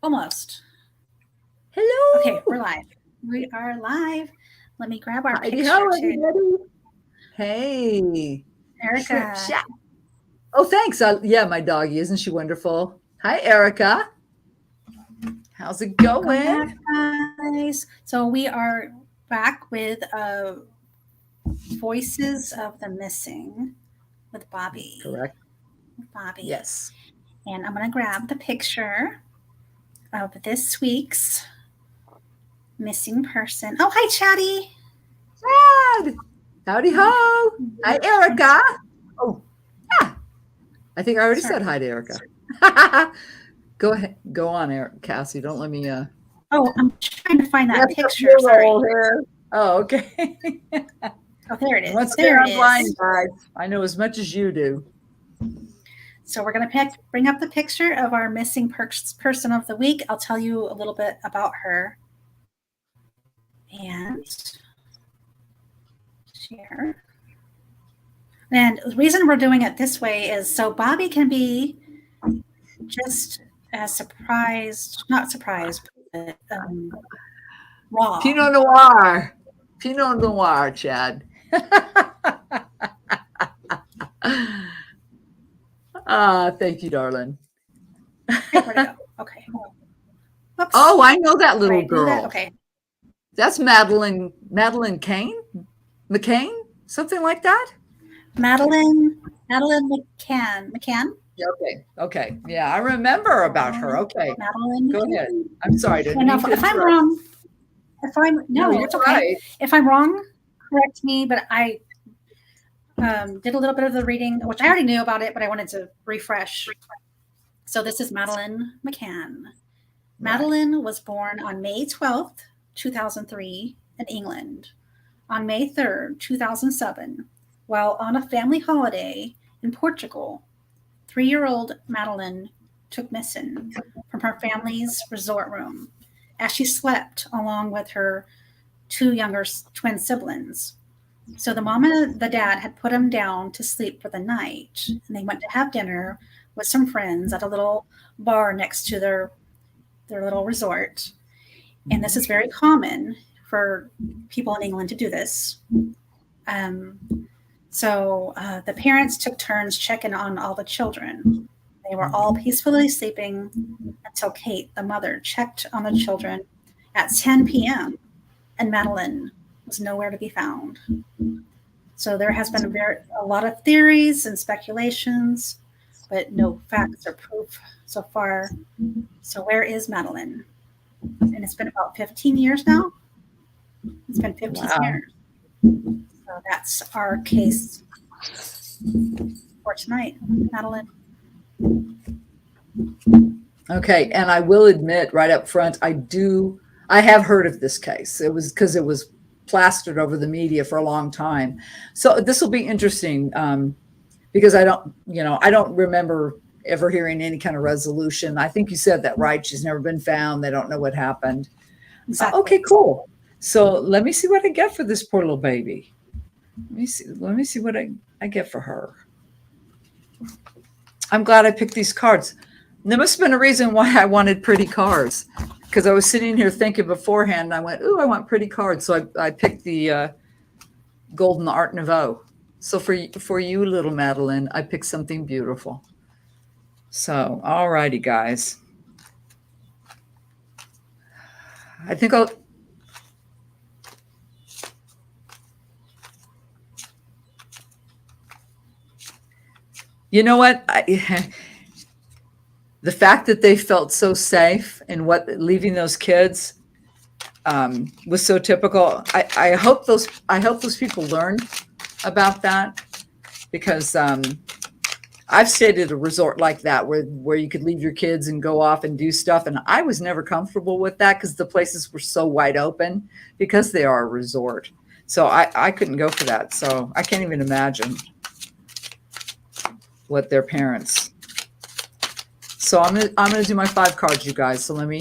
Almost. Okay, we're Hello. live. We are live. Let me grab our Heidi picture ho, too. everybody. Hey. Shrimp Erica. shack. Oh, thanks. Yeah, my doggy. Isn't she wonderful? Hi, Erica. How's it Welcome going? back, guys. So we are back with Voices of the Missing with Bobbi. Correct. Bobbi. Yes. And I'm going to grab the picture of this week's missing person. Oh, hi, Chatty. Dad. Howdy ho. Hi, Erica. Oh, yeah. I think I already Sorry. said hi to Erica. Go ahead. Go on, Eric. Cassie. Don't let me Oh, I'm trying to find that mess up picture. your Sorry. role here. Oh, okay. Oh, there it Once is. again, There it I'm blind, is. guys. I know as much as you do. So we're going to bring up the picture of our missing person of the week. I'll tell you a little bit about her. And share. And the reason we're doing it this way is so Bobbi can be just as surprised, not surprised, but raw. Pinot Noir. Pinot Noir, Chad. Thank you, darling. Where'd it go? Okay. Whoops. Oh, I know that little Right, girl. okay. That's Madeline Kane? McCain? Something like that? Madeline McCann. Yeah, okay. Okay. Yeah, I remember about her. Okay. Madeline Go McCann. ahead. I'm sorry. Didn't And mean to if I'm interrupt. wrong, No, no, you're it's okay. right. If I'm wrong, correct me. But I did a little bit of the reading, which I already knew about it, but I wanted to refresh. So this is Madeline McCann. Right. Madeline was born on May 12th, 2003, in England. On May 3rd, 2007, while on a family holiday in Portugal, 3-year-old Madeline took missing from her family's resort room as she slept along with her 2 younger twin siblings. So the mom and the dad had put them down to sleep for the night, and they went to have dinner with some friends at a little bar next to their little resort. And this is very common for people in England to do this. Um, so the parents took turns checking on all the children. They were all peacefully sleeping until Kate, the mother, checked on the children at 10 p.m. and Madeline was nowhere to be found. So there has been a lot of theories and speculations, but no facts or proof so far. So where is Madeline? And it's been about 15 years now. It's been 15 years. So that's our case for tonight, Madeline. Okay, and I will admit right up front, I have heard of this case. It was because it was plastered over the media for a long time. So this will be interesting because I don't remember ever hearing any kind of resolution. I think you said that right. She's never been found. They don't know what happened. Exactly. Okay, cool. So let me see what I get for this poor little baby. Let me see what I get for her. I'm glad I picked these cards. There must have been a reason why I wanted pretty cards, because I was sitting here thinking beforehand, and I went, "Ooh, I want pretty cards." So I picked the Golden Art Nouveau. So for you, little Madeline, I picked something beautiful. So, all righty, guys. I think I'll. You know what? The fact that they felt so safe and what leaving those kids was so typical. I hope those people learned about that, because I've stayed at a resort like that where you could leave your kids and go off and do stuff, and I was never comfortable with that because the places were so wide open because they are a resort. So I couldn't go for that. So I can't even imagine what their parents. So I'm gonna do my 5 cards, you guys. So let me.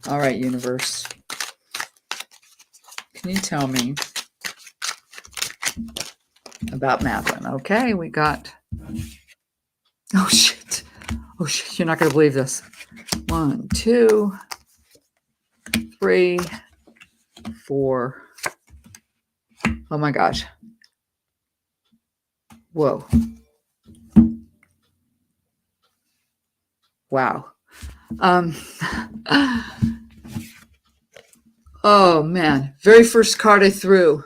All right, universe. Can you tell me about Madeline. Okay, we got, oh shit. Oh shit, you're not going to believe this. 1, 2, 3, 4. Oh my gosh. Whoa. Wow. Oh man. Very first card I threw.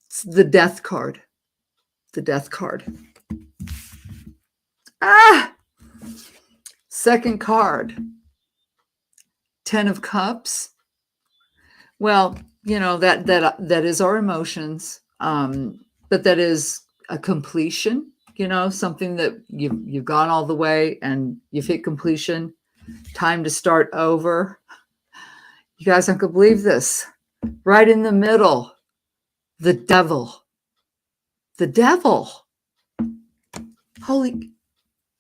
It's the death card. The death card. Ah! Second card. 10 of Cups. Well, that is our emotions. But that is a completion, something that you've gone all the way and you've hit completion. Time to start over. You guys aren't gonna believe this. Right in the middle, the devil. The devil. Holy,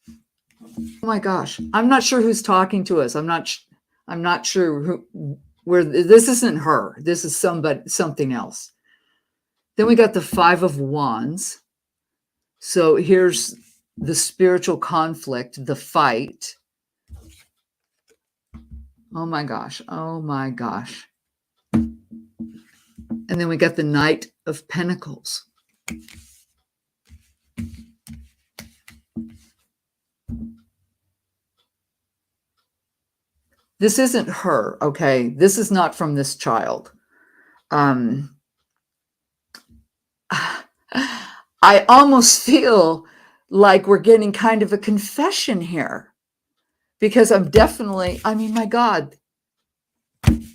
oh my gosh. I'm not sure who's talking to us. I'm not sure where this isn't her. This is something else. Then we got the 5 of Wands. So here's the spiritual conflict, the fight. Oh my gosh. Oh my gosh. And then we got the Knight of Pentacles. This isn't her, okay? This is not from this child. I almost feel like we're getting kind of a confession here because I'm definitely, my God,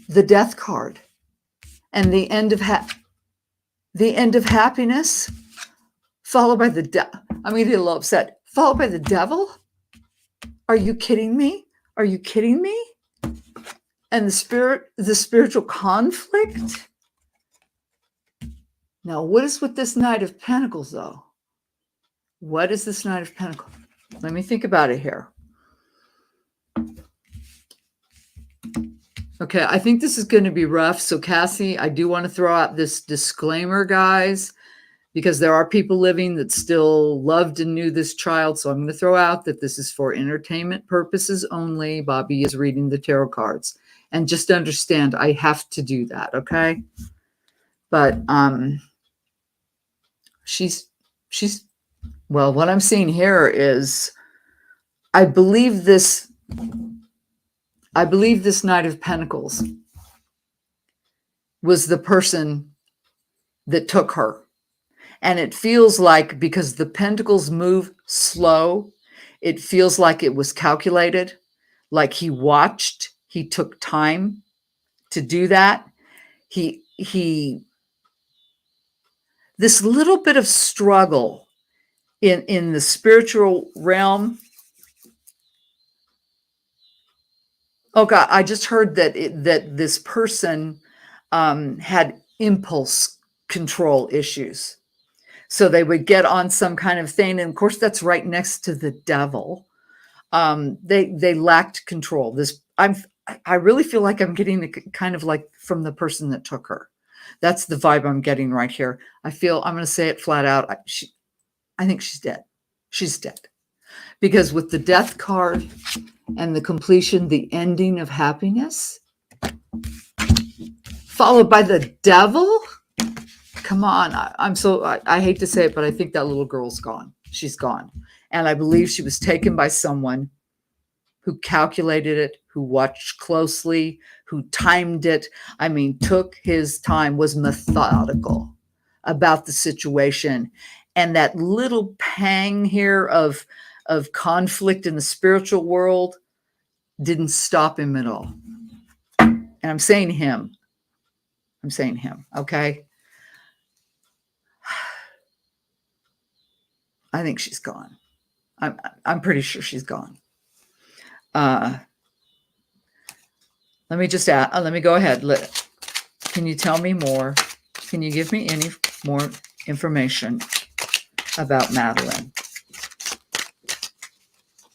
the death card and the end of happiness, followed by the I'm going to get a little upset. Followed by the devil? Are you kidding me? Are you kidding me? And the spiritual conflict? Now, what is with this Knight of Pentacles, though? What is this Knight of Pentacles? Let me think about it here. Okay, I think this is going to be rough. So, Cassie, I do want to throw out this disclaimer, guys, because there are people living that still loved and knew this child. So I'm going to throw out that this is for entertainment purposes only. Bobbi is reading the tarot cards. And just understand, I have to do that, okay? But she's well, what I'm seeing here is I believe this Knight of Pentacles was the person that took her. And it feels like, because the pentacles move slow, it feels like it was calculated, like he took time to do that. This little bit of struggle in the spiritual realm. Oh God, I just heard that this person had impulse control issues. So they would get on some kind of thing. And of course, that's right next to the devil. They lacked control. I really feel like I'm getting the kind of like from the person that took her. That's the vibe I'm getting right here. I'm going to say it flat out. I think she's dead. She's dead. Because with the death card and the completion, the ending of happiness, followed by the devil. Come on. I hate to say it, but I think that little girl's gone. She's gone. And I believe she was taken by someone who calculated it, who watched closely, who timed it. Took his time, was methodical about the situation. And that little pang here of conflict in the spiritual world didn't stop him at all. And I'm saying him, okay? I think she's gone. I'm pretty sure she's gone. Let me just add, let me go ahead. Can you tell me more? Can you give me any more information about Madeline?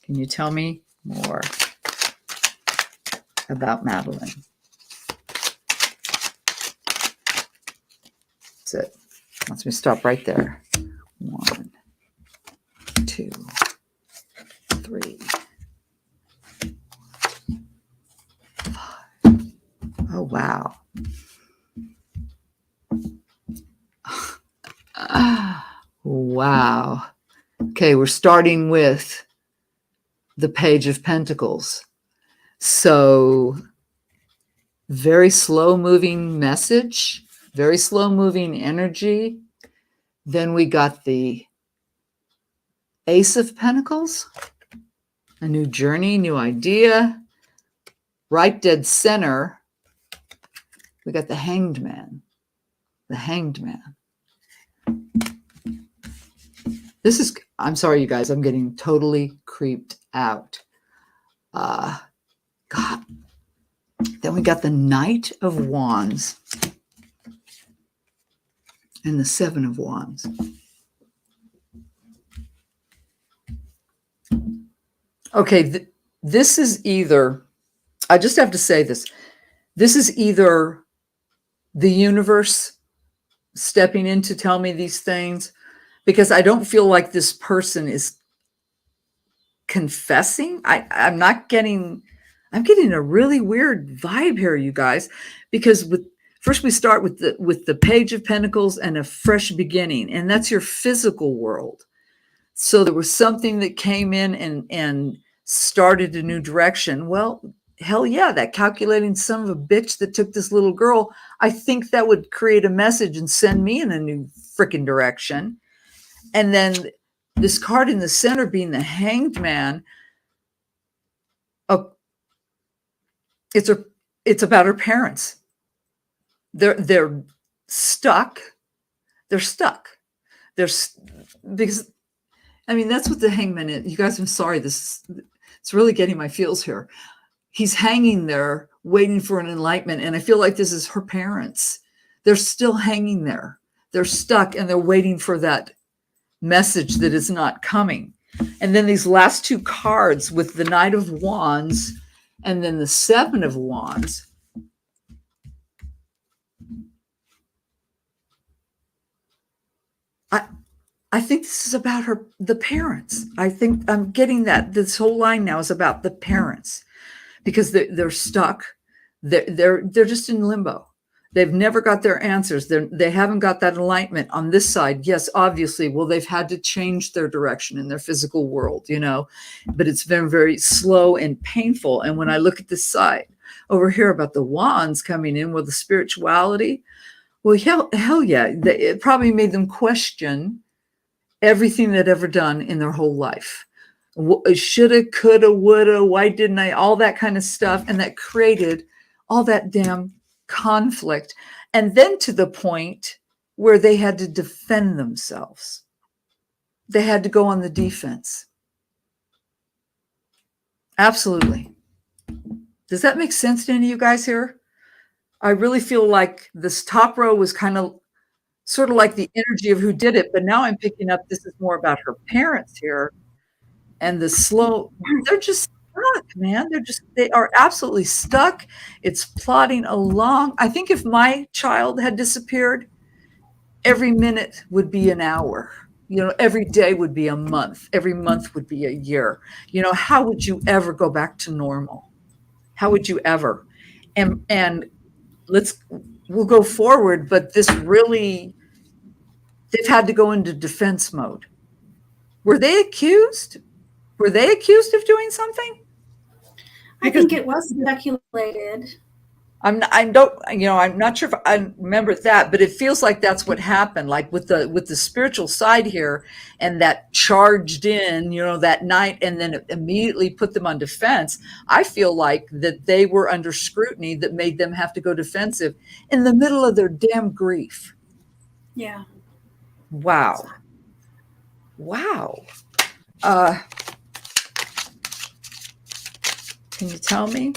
Can you tell me more about Madeline? That's it. Let me stop right there. 1, 2, 3, 5. Oh, wow. Wow. Okay, we're starting with the Page of Pentacles. So, very slow moving message, very slow moving energy. Then we got the Ace of Pentacles, a new journey, new idea. Right dead center, we got the Hanged Man. The Hanged Man. This is, I'm sorry, you guys, I'm getting totally creeped out. God. Then we got the Knight of Wands and the Seven of Wands. Okay, this is either, I just have to say this. This is either the universe stepping in to tell me these things, because I don't feel like this person is confessing. I'm getting a really weird vibe here, you guys, because first we start with the Page of Pentacles and a fresh beginning, and that's your physical world. So there was something that came in and started a new direction. Well, hell yeah, that calculating son of a bitch that took this little girl, I think that would create a message and send me in a new freaking direction. And then this card in the center being the Hanged Man, it's about her parents. They're stuck. They're stuck. Because, I mean, that's what the Hangman is. You guys, I'm sorry, it's really getting my feels here. He's hanging there waiting for an enlightenment, and I feel like this is her parents. They're still hanging there. They're stuck, and they're waiting for that message that is not coming. And then these last two cards with the Knight of Wands and then the Seven of Wands. I think this is about the parents. I think I'm getting that this whole line now is about the parents, because they're stuck. They're just in limbo. They've never got their answers. They haven't got that enlightenment on this side. Yes, obviously. Well, they've had to change their direction in their physical world, but it's been very slow and painful. And when I look at this side over here about the wands coming in with the spirituality, well, hell yeah, it probably made them question everything they'd ever done in their whole life. Shoulda, coulda, woulda, why didn't I? All that kind of stuff. And that created all that damn conflict. And then to the point where they had to defend themselves. They had to go on the defense. Absolutely. Does that make sense to any of you guys here? I really feel like this top row was kind of sort of like the energy of who did it, but now I'm picking up this is more about her parents here. And the slow, they're just stuck, man. They are absolutely stuck. It's plodding along. I think if my child had disappeared, every minute would be an hour. Every day would be a month. Every month would be a year. How would you ever go back to normal? How would you ever? And we'll go forward, but this really, they've had to go into defense mode. Were they accused? Were they accused of doing something? I think it was speculated. I'm not sure if I remember that, but it feels like that's what happened. Like with the spiritual side here, and that charged in, that night, and then it immediately put them on defense. I feel like that they were under scrutiny that made them have to go defensive in the middle of their damn grief. Yeah. Wow. Can you tell me?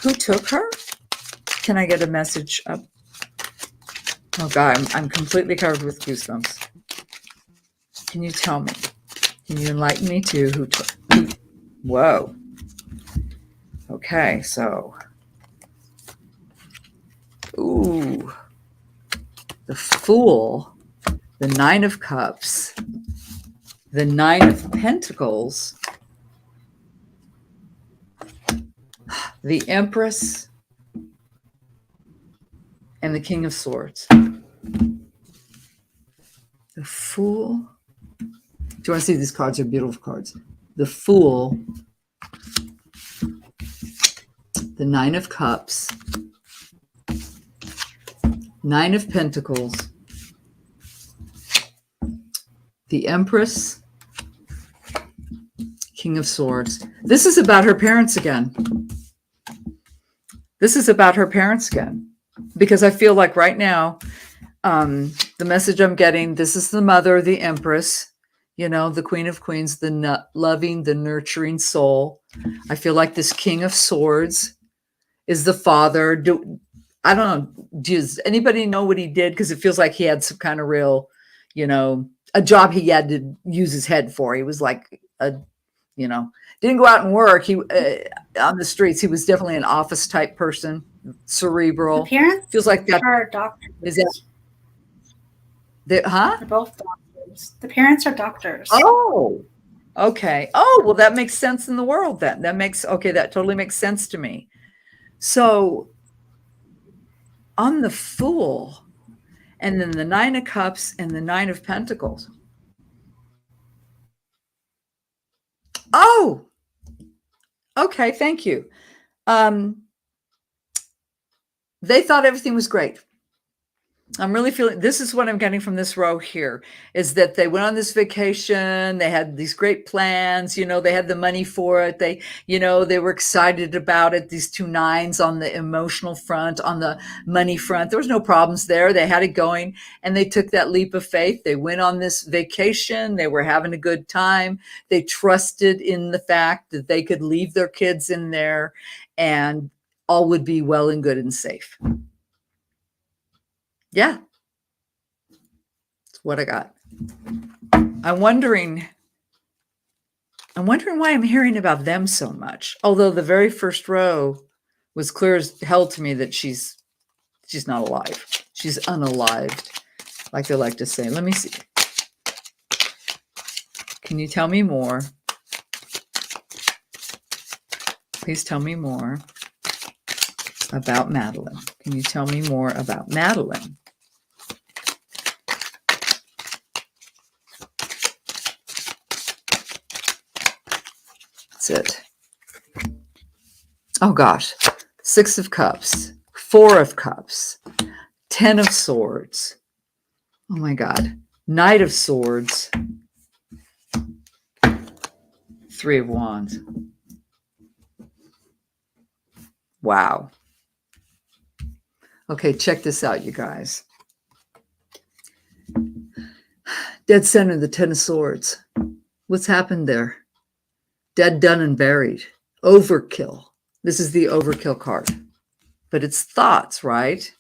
Who took her? Can I get a message up? Oh God, I'm completely covered with goosebumps. Can you tell me? Can you enlighten me to who? Whoa. Okay, so, ooh, the Fool, the Nine of Cups, the Nine of Pentacles, the Empress, and the King of Swords. The Fool. Do you want to see these cards? They're beautiful cards. The Fool, the Nine of Cups, Nine of Pentacles, the Empress, King of Swords. This is about her parents again. This is about her parents again. Because I feel like right now, the message I'm getting, this is the mother, the Empress, you know, the Queen of Queens, the loving, the nurturing soul. I feel like this King of Swords is the father. I don't know. Does anybody know what he did? Because it feels like he had some kind of real, you know, a job he had to use his head for. He was like a, you know, didn't go out and work. He on the streets. He was definitely an office type person, cerebral. The parents Feels like that are doctors. is that. Huh? They're both doctors. The parents are doctors. Oh, okay. Oh, well, that makes sense in the world then. That totally makes sense to me. So on the Fool, and then the Nine of Cups and the Nine of Pentacles. Oh, okay. Thank you. They thought everything was great. I'm really feeling, this is what I'm getting from this row here, is that they went on this vacation. They had these great plans, you know, they had the money for it. They, you know, they were excited about it. These two nines on the emotional front, on the money front, there was no problems there. They had it going and they took that leap of faith. They went on this vacation. They were having a good time. They trusted in the fact that they could leave their kids in there and all would be well and good and safe. Yeah, that's what I got. I'm wondering why I'm hearing about them so much. Although the very first row was clear as hell to me that she's not alive. She's unalived, like they like to say. Let me see. Can you tell me more? Please tell me more about Madeline. Can you tell me more about Madeline? That's it. Oh gosh. Six of Cups, Four of Cups, 10 of Swords. Oh my God. Knight of Swords, Three of Wands. Wow. Okay, check this out, you guys. Dead center, the 10 of Swords. What's happened there? Dead, done, and buried. Overkill. This is the overkill card. But it's thoughts, right?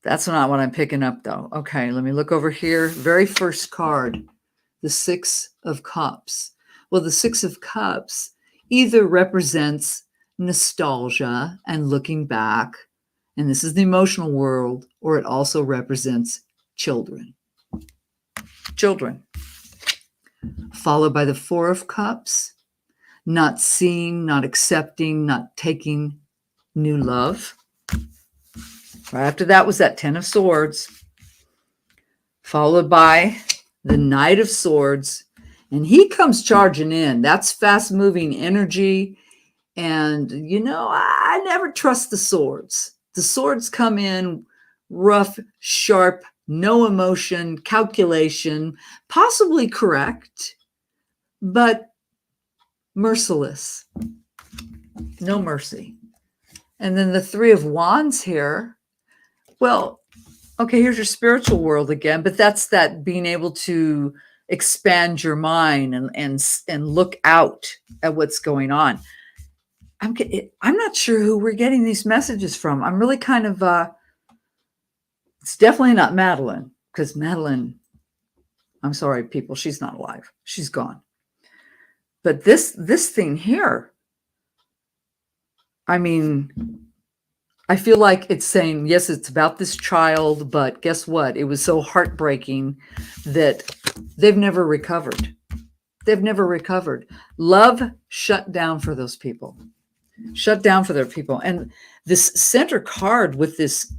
That's not what I'm picking up, though. Okay, let me look over here. Very first card, the Six of Cups. Well, the Six of Cups either represents nostalgia and looking back, and this is the emotional world, or it also represents children. Children. Followed by the Four of Cups, not seeing, not accepting, not taking new love. Right after that was that 10 of Swords, followed by the Knight of Swords, and he comes charging in. That's fast-moving energy, and you know, I never trust the swords. The swords come in rough, sharp, no emotion, calculation, possibly correct, but merciless. No mercy. And then the Three of Wands here. Well, okay, here's your spiritual world again, but that's that being able to expand your mind and look out at what's going on. I'm not sure who we're getting these messages from. I'm really kind of it's definitely not Madeline, because Madeline, I'm sorry, people, she's not alive. She's gone. But this thing here, I mean, I feel like it's saying, yes, it's about this child, but guess what? It was so heartbreaking that they've never recovered. They've never recovered. Love shut down for those people, shut down for their people. And this center card with this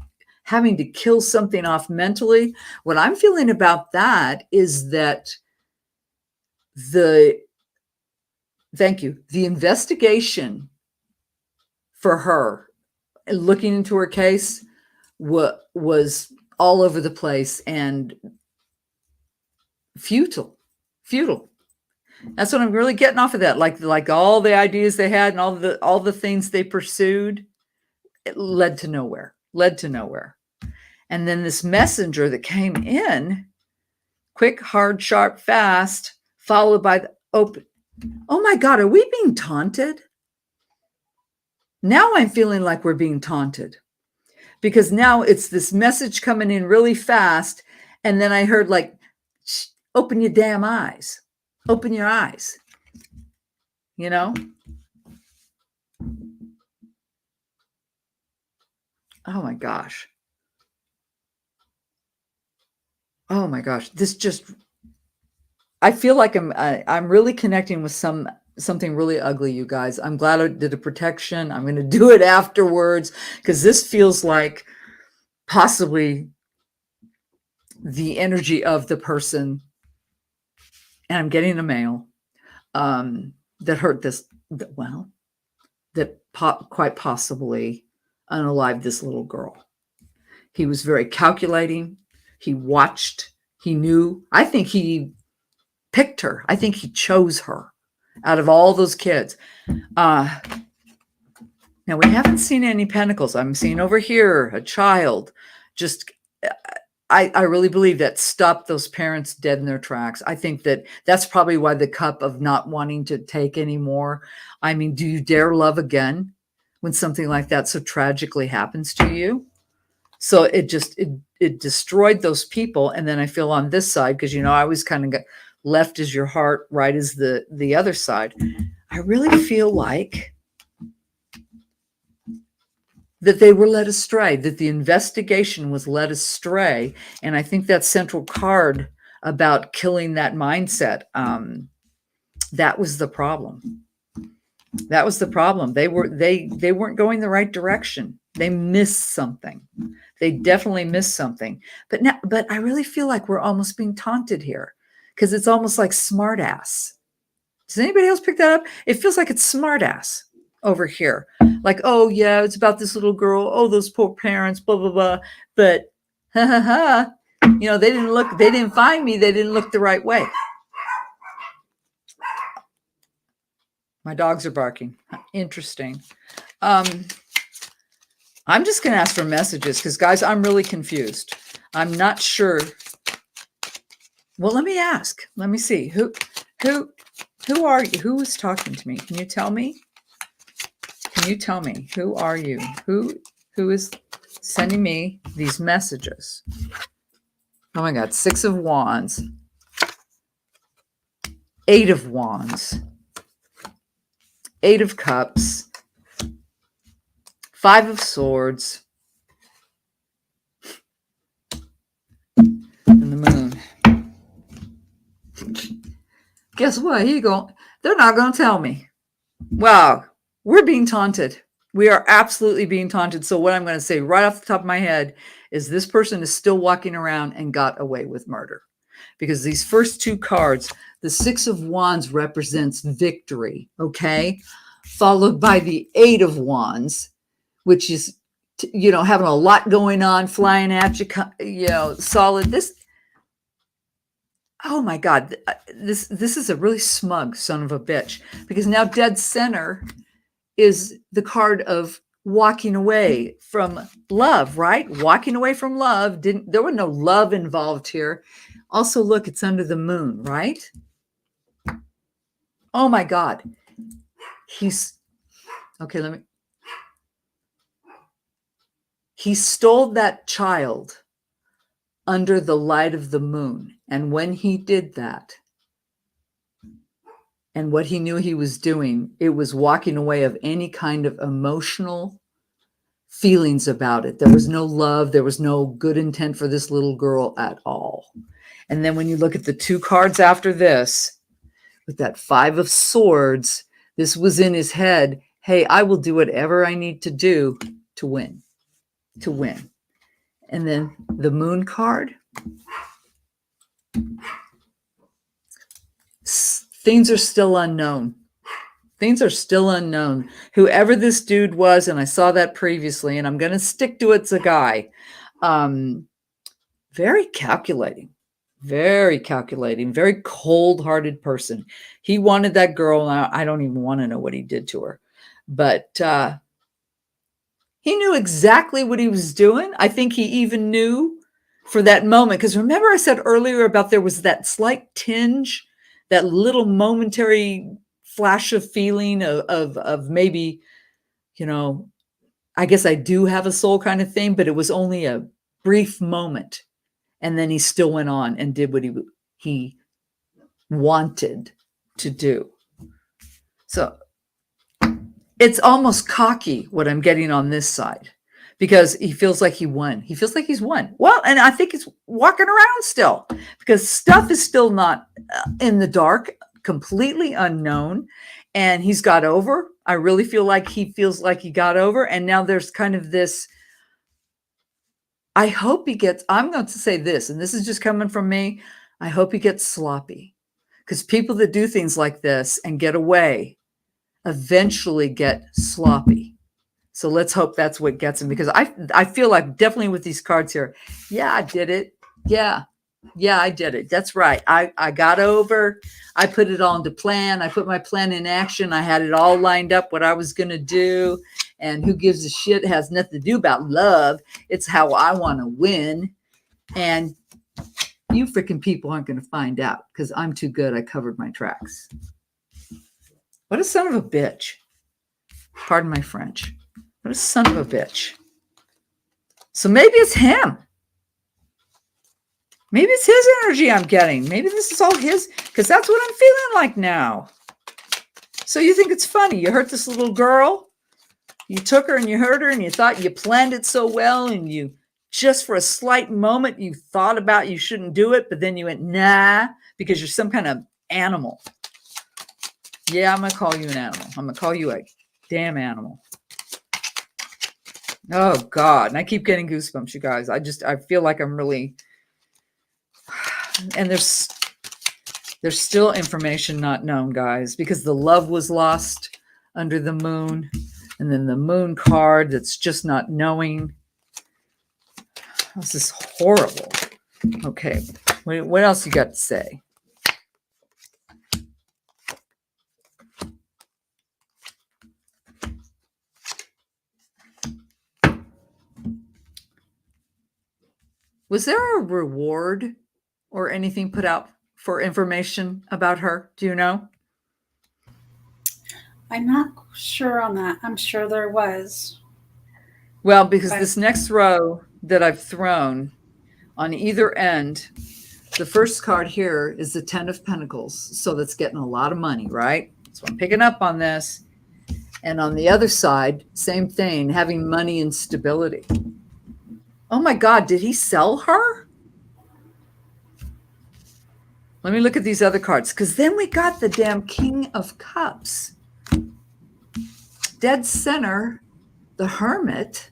having to kill something off mentally, what I'm feeling about that is that the, thank you, the investigation for her, looking into her case, was all over the place and futile. That's what I'm really getting off of that. Like all the ideas they had and all the things they pursued, it led to nowhere. And then this messenger that came in, quick, hard, sharp, fast, followed by the open. Oh my God, are we being taunted? Now I'm feeling like we're being taunted, because now it's this message coming in really fast. And then I heard like, open your damn eyes, open your eyes, you know? Oh my gosh. Oh my gosh. This just, I feel like I'm really connecting with something really ugly, you guys. I'm glad I did a protection. I'm going to do it afterwards, because this feels like possibly the energy of the person. And I'm getting a mail that hurt this, well, that quite possibly unalived this little girl. He was very calculating. He watched. He knew. I think he picked her. I think he chose her out of all those kids. Now, we haven't seen any pentacles. I'm seeing over here a child. Just, I really believe that stopped those parents dead in their tracks. I think that's probably why the cup of not wanting to take anymore. I mean, do you dare love again when something like that so tragically happens to you? So it destroyed those people. And then I feel on this side, because, I always kind of got left is your heart, right is the other side. I really feel like that they were led astray, that the investigation was led astray. And I think that central card about killing that mindset, that was the problem. That was the problem. They weren't going the right direction. They missed something. They definitely missed something. But I really feel like we're almost being taunted here, because it's almost like smart ass. Does anybody else pick that up? It feels like it's smart ass over here. Like, oh yeah, it's about this little girl. Oh, those poor parents, blah, blah, blah. But ha ha ha, they didn't find me. They didn't look the right way. My dogs are barking. Interesting. I'm just going to ask for messages, because guys, I'm really confused. I'm not sure. Well, let me ask. Let me see. Who are you? Who is talking to me? Can you tell me? Who are you? Who is sending me these messages? Oh my God. 6 of Wands. 8 of Wands. 8 of Cups. 5 of Swords. And the Moon. Guess what? They're not going to tell me. Wow. We're being taunted. We are absolutely being taunted. So what I'm going to say right off the top of my head is this person is still walking around and got away with murder. Because these first 2 cards, the 6 of Wands represents victory, okay? Followed by the 8 of Wands, which is, having a lot going on, flying at you, solid. Oh my God, this is a really smug son of a bitch, because now dead center is the card of walking away from love, right? Walking away from love. There was no love involved here. Also, look, it's under the moon, right? Oh my God. He stole that child under the light of the moon. And when he did that, and what he knew he was doing, it was walking away of any kind of emotional feelings about it. There was no love. There was no good intent for this little girl at all. And then when you look at the two cards after this, with that 5 of Swords, this was in his head. Hey, I will do whatever I need to do to win, to win. And then the Moon card. Things are still unknown. Things are still unknown. Whoever this dude was, and I saw that previously, and I'm going to stick to it's a guy. Very calculating, very cold-hearted person. He wanted that girl. Now, I don't even want to know what he did to her, but he knew exactly what he was doing. I think he even knew for that moment, because remember I said earlier about there was that slight tinge, that little momentary flash of feeling of maybe, you know, I guess I do have a soul kind of thing, but it was only a brief moment. And then he still went on and did what he wanted to do. So it's almost cocky what I'm getting on this side, because he feels like he won. He feels like he's won. Well, and I think he's walking around still, because stuff is still not in the dark, completely unknown. And he's got over. I really feel like he feels like he got over. And now there's kind of this, I hope he gets, I'm going to say this, and this is just coming from me. I hope he gets sloppy, because people that do things like this and get away eventually get sloppy. So let's hope that's what gets him, because I feel like definitely with these cards here, yeah, I did it. Yeah, I did it. That's right. I got over. I put it all into plan. I put my plan in action. I had it all lined up what I was going to do. And who gives a shit? It has nothing to do about love. It's how I want to win. And you freaking people aren't going to find out, because I'm too good. I covered my tracks. What a son of a bitch. Pardon my French. What a son of a bitch. So maybe it's him. Maybe it's his energy I'm getting. Maybe this is all his, because that's what I'm feeling like now. So you think it's funny. You hurt this little girl. You took her and you hurt her, and you thought you planned it so well, and you just for a slight moment you thought about you shouldn't do it, but then you went, nah, because you're some kind of animal. Yeah, I'm going to call you an animal. I'm going to call you a damn animal. Oh, God. And I keep getting goosebumps, you guys. I feel like I'm really, and there's still information not known, guys, because the love was lost under the moon, and then the Moon card that's just not knowing. This is horrible. Okay. What else you got to say? Was there a reward or anything put out for information about her? Do you know? I'm not sure on that. I'm sure there was. Well, because this next row that I've thrown on either end, the first card here is the 10 of Pentacles. So that's getting a lot of money, right? So I'm picking up on this. And on the other side, same thing, having money and stability. Oh my God, did he sell her? Let me look at these other cards, because then we got the damn King of Cups. Dead center, the Hermit.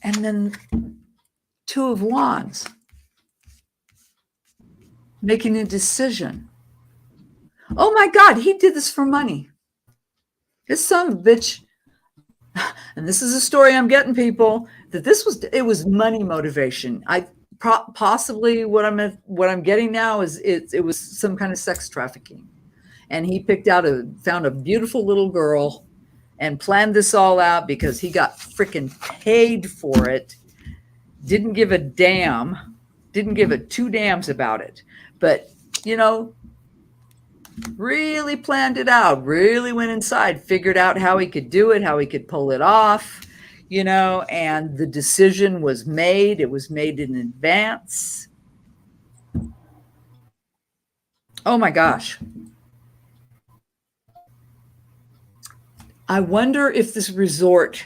And then 2 of Wands. Making a decision. Oh my God, he did this for money. This son of a bitch. And this is a story I'm getting, people, that it was money motivation. Possibly what I'm getting now is it was some kind of sex trafficking. And he found a beautiful little girl and planned this all out because he got freaking paid for it. Didn't give a damn. Didn't give a two damns about it. But, really planned it out, really went inside, figured out how he could do it, how he could pull it off, and the decision was made. It was made in advance. Oh my gosh. I wonder if this resort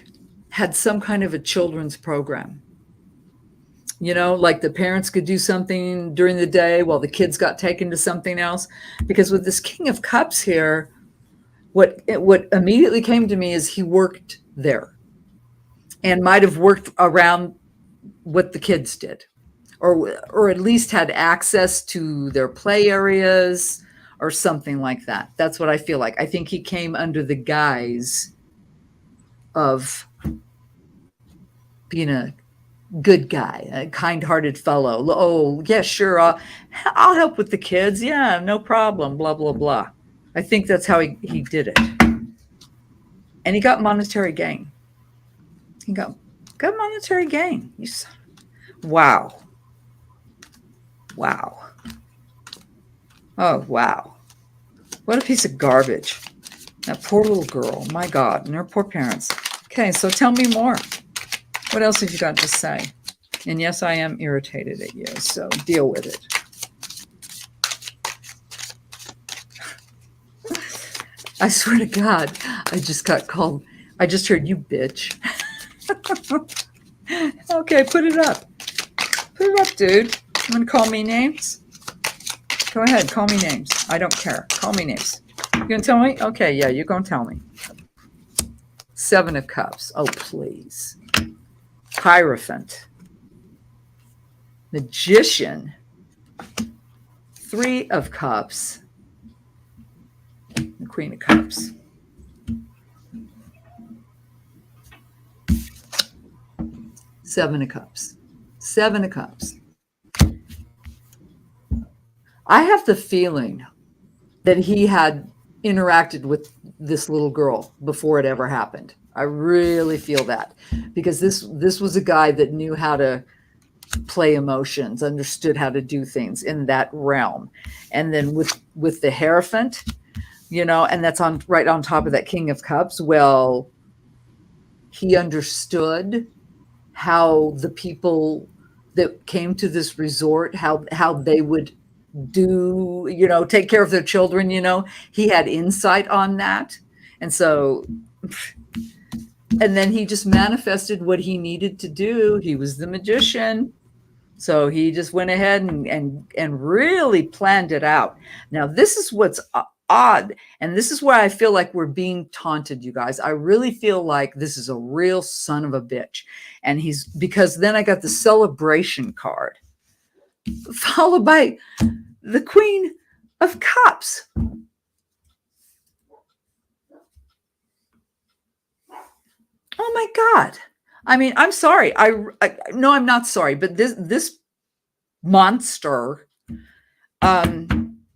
had some kind of a children's program. You know, like the parents could do something during the day while the kids got taken to something else. Because with this King of Cups here, what immediately came to me is he worked there and might have worked around what the kids did, or at least had access to their play areas or something like that. That's what I feel like. I think he came under the guise of being a good guy, a kind-hearted fellow. Oh, yeah, sure. I'll help with the kids. Yeah, no problem. Blah, blah, blah. I think that's how he did it. And he got monetary gain. He got monetary gain. Wow. Wow. Oh, wow. What a piece of garbage. That poor little girl. My God. And her poor parents. Okay, so tell me more. What else have you got to say? And yes, I am irritated at you, so deal with it. I swear to God, I just got called. I just heard you, bitch. Okay, put it up. Put it up, dude. You want to call me names? Go ahead, call me names. I don't care. Call me names. You gonna tell me? Okay, yeah, you're gonna tell me. 7 of Cups. Oh, please. Hierophant. Magician. 3 of Cups. The Queen of Cups. Seven of Cups. 7 of Cups. I have the feeling that he had interacted with this little girl before it ever happened. I really feel that, because this was a guy that knew how to play emotions, understood how to do things in that realm. And then with the Hierophant, you know, and that's on right on top of that King of Cups. Well, he understood how the people that came to this resort, how they would do, you know, take care of their children, you know. He had insight on that. And so, and then he just manifested what he needed to do. He was the magician. So he just went ahead and really planned it out. Now, this is what's odd. And this is where I feel like we're being taunted, you guys. I really feel like this is a real son of a bitch. And because then I got the celebration card, followed by the Queen of Cups. Oh my God. I mean, I'm sorry. No, I'm not sorry, but this monster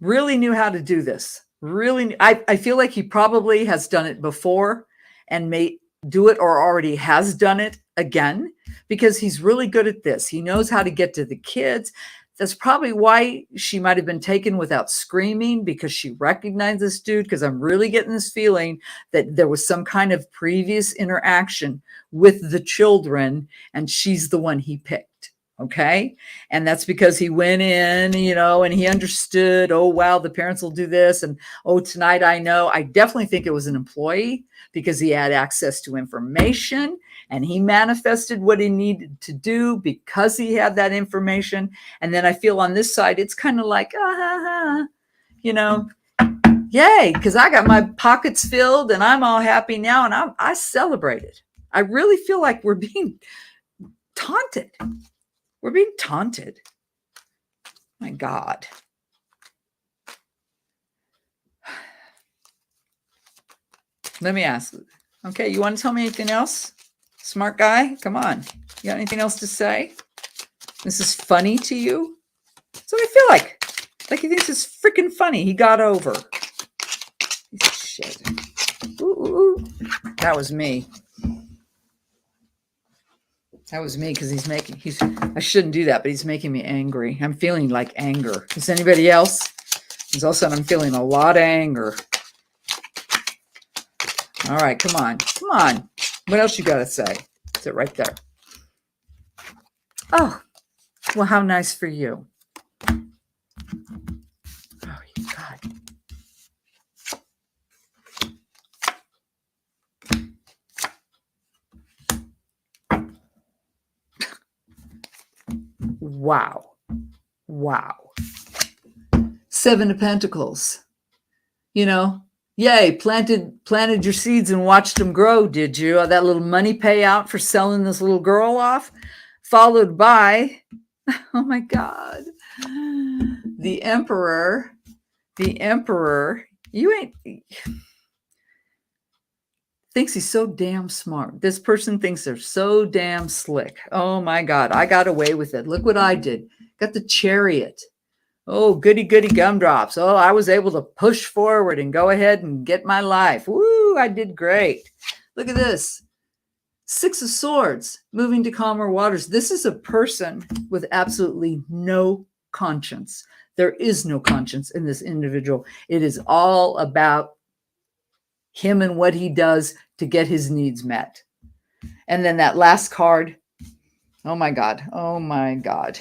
really knew how to do this. Really, I feel like he probably has done it before and may do it, or already has done it again, because he's really good at this. He knows how to get to the kids. That's probably why she might have been taken without screaming, because she recognized this dude, because I'm really getting this feeling that there was some kind of previous interaction with the children, and she's the one he picked. Okay. And that's because he went in, you know, and he understood, oh, wow, the parents will do this. And, oh, tonight I know. I definitely think it was an employee, because he had access to information and he manifested what he needed to do because he had that information. And then I feel on this side, it's kind of like, you know, yay, because I got my pockets filled and I'm all happy now, and I celebrated. I really feel like we're being taunted. We're being taunted. My God. Let me ask. Okay, you want to tell me anything else? Smart guy, come on. You got anything else to say? This is funny to you? That's what I feel like. Like he thinks it's freaking funny. He got over. Piece of shit. Ooh. That was me. That was me, because I shouldn't do that, but he's making me angry. I'm feeling like anger. Is anybody else? Because all of a sudden I'm feeling a lot of anger. All right, come on. Come on. What else you got to say? Sit right there. Oh, well, how nice for you. Oh, you Wow. Wow. Seven of Pentacles. You know, yay, planted your seeds and watched them grow, did you? That little money payout for selling this little girl off, followed by, oh my God, the Emperor. The Emperor, thinks he's so damn smart. This person thinks they're so damn slick. Oh my God, I got away with it. Look what I did. Got the Chariot. Oh, goody, goody gumdrops. Oh, I was able to push forward and go ahead and get my life. Woo, I did great. Look at this. Six of Swords, moving to calmer waters. This is a person with absolutely no conscience. There is no conscience in this individual. It is all about him and what he does to get his needs met. And then that last card. Oh my God. Oh my God.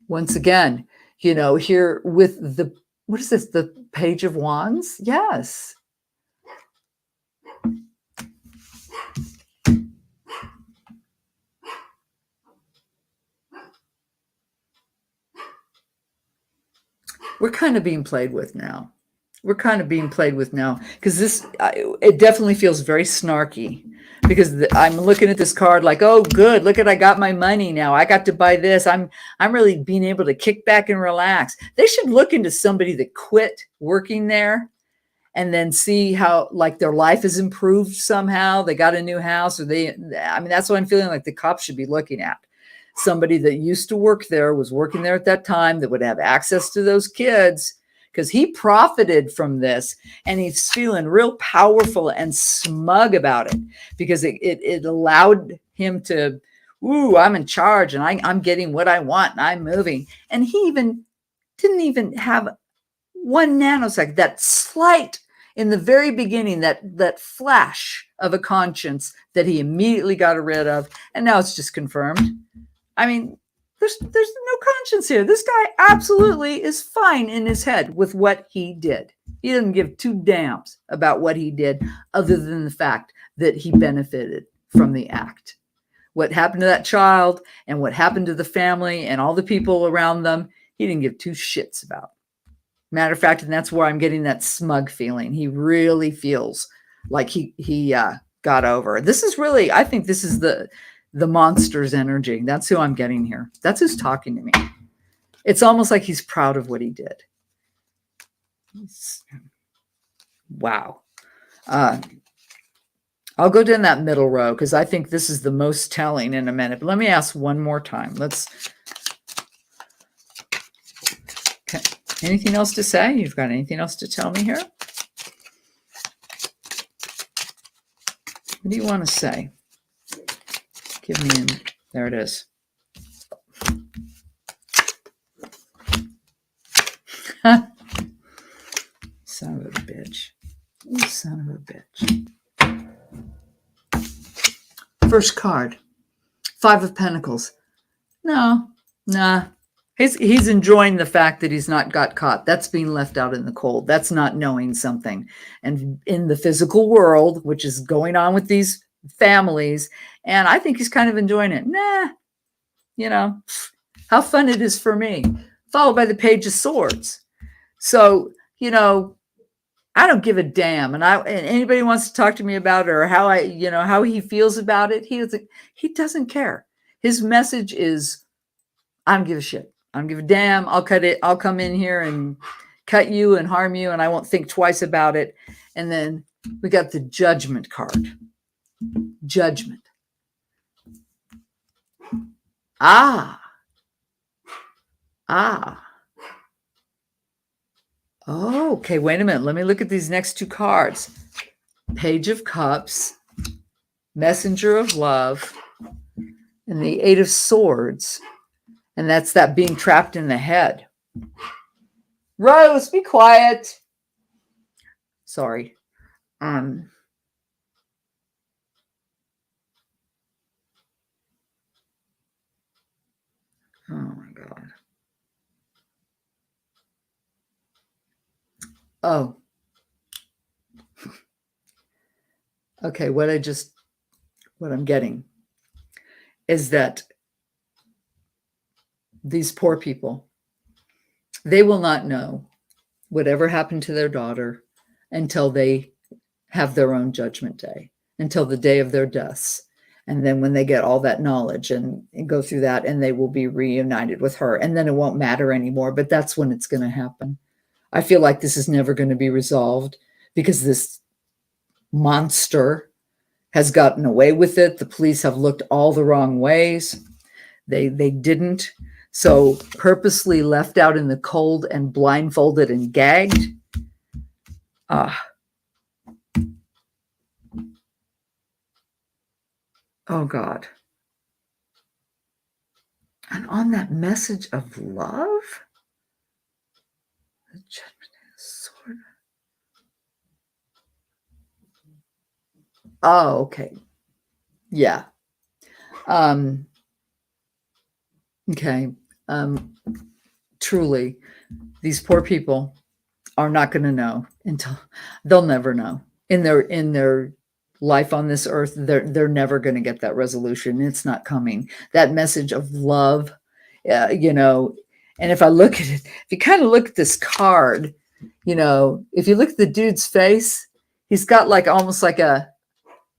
Once again, here with the, what is this? The Page of Wands? Yes. We're kind of being played with now. Because it definitely feels very snarky, because I'm looking at this card like, oh, good, look at, I got my money now. I got to buy this. I'm really being able to kick back and relax. They should look into somebody that quit working there and then see how like their life has improved somehow. They got a new house, or that's what I'm feeling like the cops should be looking at. Somebody that used to work there, was working there at that time, that would have access to those kids, because he profited from this, and he's feeling real powerful and smug about it, because it allowed him to, ooh, I'm in charge, and I'm getting what I want, and I'm moving. And he didn't even have 1 nanosecond, that slight in the very beginning, that flash of a conscience that he immediately got rid of, and now it's just confirmed. I mean, there's no conscience here. This guy absolutely is fine in his head with what he did. He doesn't give 2 damns about what he did, other than the fact that he benefited from the act. What happened to that child and what happened to the family and all the people around them, he didn't give 2 shits about. Matter of fact, and that's where I'm getting that smug feeling. He really feels like he got over. This is really, I think this is the monster's energy. That's who I'm getting here. That's who's talking to me. It's almost like he's proud of what he did. Wow. I'll go down that middle row, because I think this is the most telling in a minute. But let me ask one more time. Okay. Anything else to say? You've got anything else to tell me here? What do you want to say? Give me there it is. Son of a bitch. You son of a bitch. First card. 5 of Pentacles. Nah. He's enjoying the fact that he's not got caught. That's being left out in the cold. That's not knowing something. And in the physical world, which is going on with these families, and I think he's kind of enjoying it. How fun it is for me. Followed by the Page of Swords. So, I don't give a damn. And anybody wants to talk to me about it, or how he feels about it, he doesn't care. His message is, I don't give a shit. I don't give a damn. I'll cut it. I'll come in here and cut you and harm you, and I won't think twice about it. And then we got the Judgment card. Judgment. Ah. Oh, okay, wait a minute. Let me look at these next 2 cards. Page of Cups, Messenger of Love, and the 8 of Swords. And that's that being trapped in the head. Rose, be quiet. Sorry. Oh my God. Oh. Okay, what I'm getting is that these poor people, they will not know whatever happened to their daughter until they have their own judgment day, until the day of their deaths. And then when they get all that knowledge and go through that, and they will be reunited with her, and then it won't matter anymore. But that's when it's going to happen. I feel like this is never going to be resolved because this monster has gotten away with it. The police have looked all the wrong ways. They didn't. So purposely left out in the cold and blindfolded and gagged. Oh God. And on that message of love, the judgment is sort of. Oh, okay. Yeah. Okay. Truly, these poor people are not going to know until they'll never know in their life on this earth. They're never going to get that resolution. It's not coming. That message of love, you know. And if I look at it, if you kind of look at this card, you know, if you look at the dude's face, he's got like almost like a,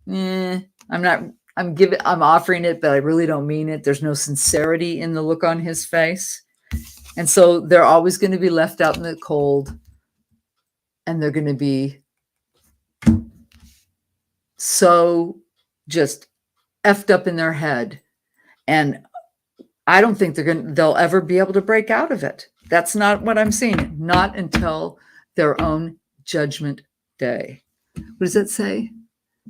I'm offering it, but I really don't mean it. There's no sincerity in the look on his face. And so they're always going to be left out in the cold, and they're going to be so just effed up in their head. And I don't think they'll ever be able to break out of it. That's not what I'm seeing. Not until their own judgment day. What does that say?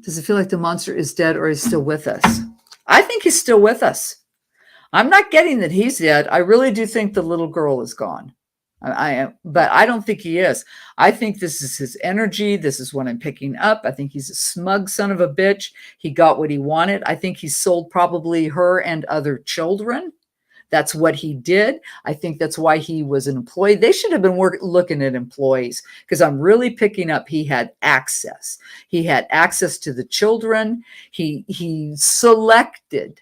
Does it feel like the monster is dead or is still with us? I think he's still with us. I'm not getting that he's dead. I really do think the little girl is gone. I am, but I don't think he is. I think this is his energy. This is what I'm picking up. I think he's a smug son of a bitch. He got what he wanted. I think he sold probably her and other children. That's what he did. I think that's why he was an employee. They should have been looking at employees, because I'm really picking up he had access. He had access to the children. He selected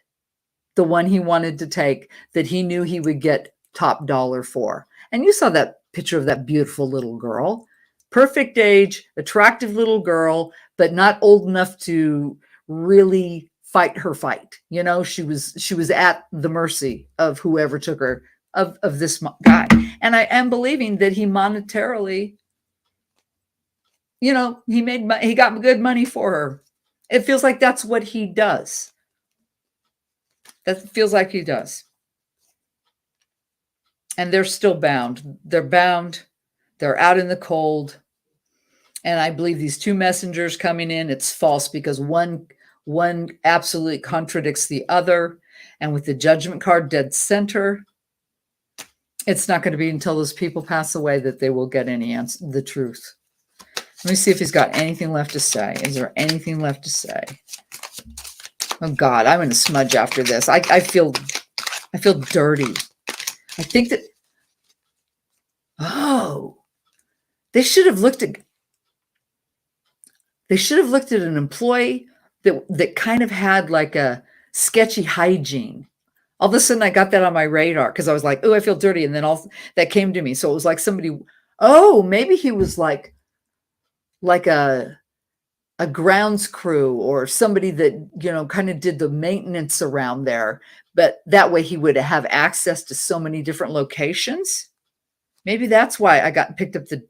the one he wanted to take that he knew he would get top dollar for. And you saw that picture of that beautiful little girl, perfect age, attractive little girl, but not old enough to really fight her fight. You know, she was at the mercy of whoever took her, of this guy. And I am believing that he monetarily, you know, he got good money for her. It feels like that's what he does. That feels like he does. And they're still bound. They're bound. They're out in the cold. And I believe these two messengers coming in, it's false, because one absolutely contradicts the other. And with the judgment card dead center, it's not going to be until those people pass away that they will get any answer, the truth. Let me see if he's got anything left to say. Is there anything left to say? Oh God, I'm going to smudge after this. I feel dirty. I think that, they should have looked at an employee that kind of had like a sketchy hygiene. All of a sudden I got that on my radar, because I was like, oh, I feel dirty. And then all that came to me. So it was like somebody, maybe he was like a grounds crew or somebody that, you know, kind of did the maintenance around there. But that way he would have access to so many different locations. Maybe that's why I picked up the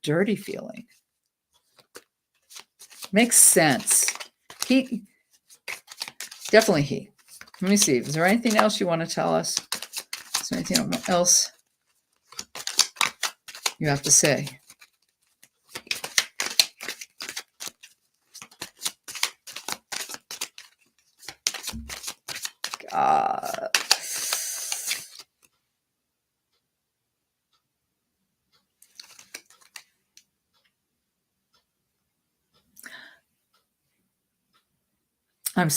dirty feeling. Makes sense. Definitely he. Let me see. Is there anything else you want to tell us? Is there anything else you have to say? I'm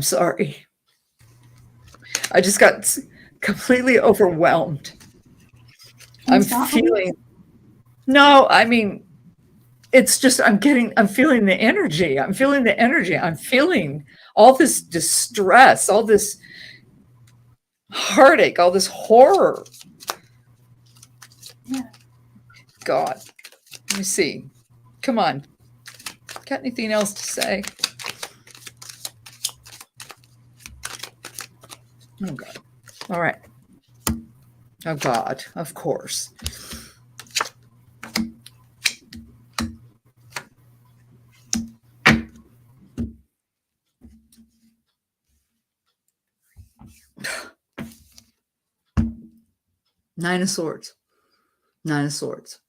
sorry. I just got completely overwhelmed. I'm feeling. No, I mean, it's just, I'm feeling the energy. I'm feeling the energy. I'm feeling all this distress, all this heartache, all this horror. Yeah. God, let me see. Come on. Got anything else to say? Oh, God. All right. Oh, God, of course. Nine of Swords. Nine of Swords.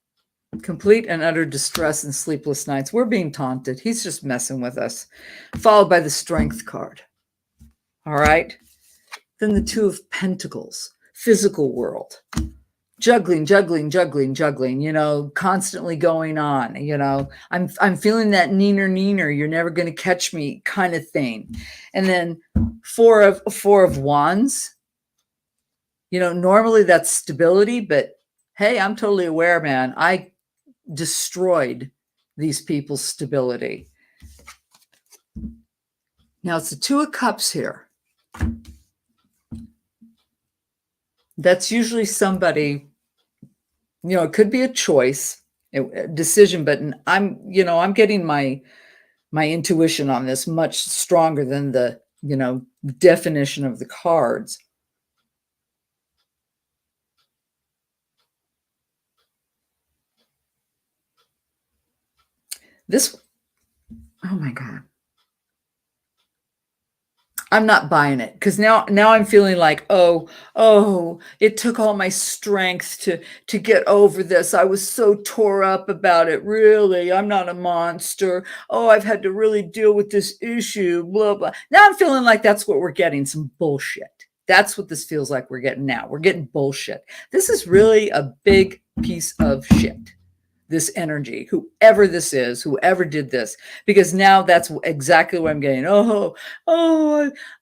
Complete and utter distress and sleepless nights. We're being taunted. He's just messing with us. Followed by the Strength card. All right. Then the Two of Pentacles. Physical world. Juggling, constantly going on, I'm feeling that neener, you're never going to catch me kind of thing. And then four of wands, normally that's stability, but hey, I'm totally aware, man. I destroyed these people's stability. Now it's the Two of Cups here. That's usually somebody, it could be a choice, a decision, but I'm getting my intuition on this much stronger than the, definition of the cards. Oh my God. I'm not buying it because now I'm feeling like, oh, it took all my strength to get over this. I was so tore up about it. Really, I'm not a monster. Oh, I've had to really deal with this issue, blah, blah. Now I'm feeling like that's what we're getting, some bullshit. That's what this feels like we're getting now. We're getting bullshit. This is really a big piece of shit. This energy, whoever this is, whoever did this, because now that's exactly what I'm getting. I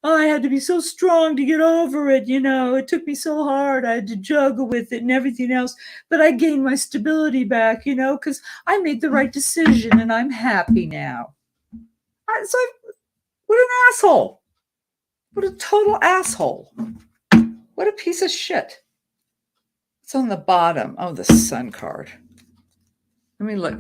had to be so strong to get over it. It took me so hard. I had to juggle with it and everything else, but I gained my stability back, because I made the right decision and I'm happy now. What an asshole. What a total asshole. What a piece of shit. It's on the bottom. Oh, the Sun card. Let me look.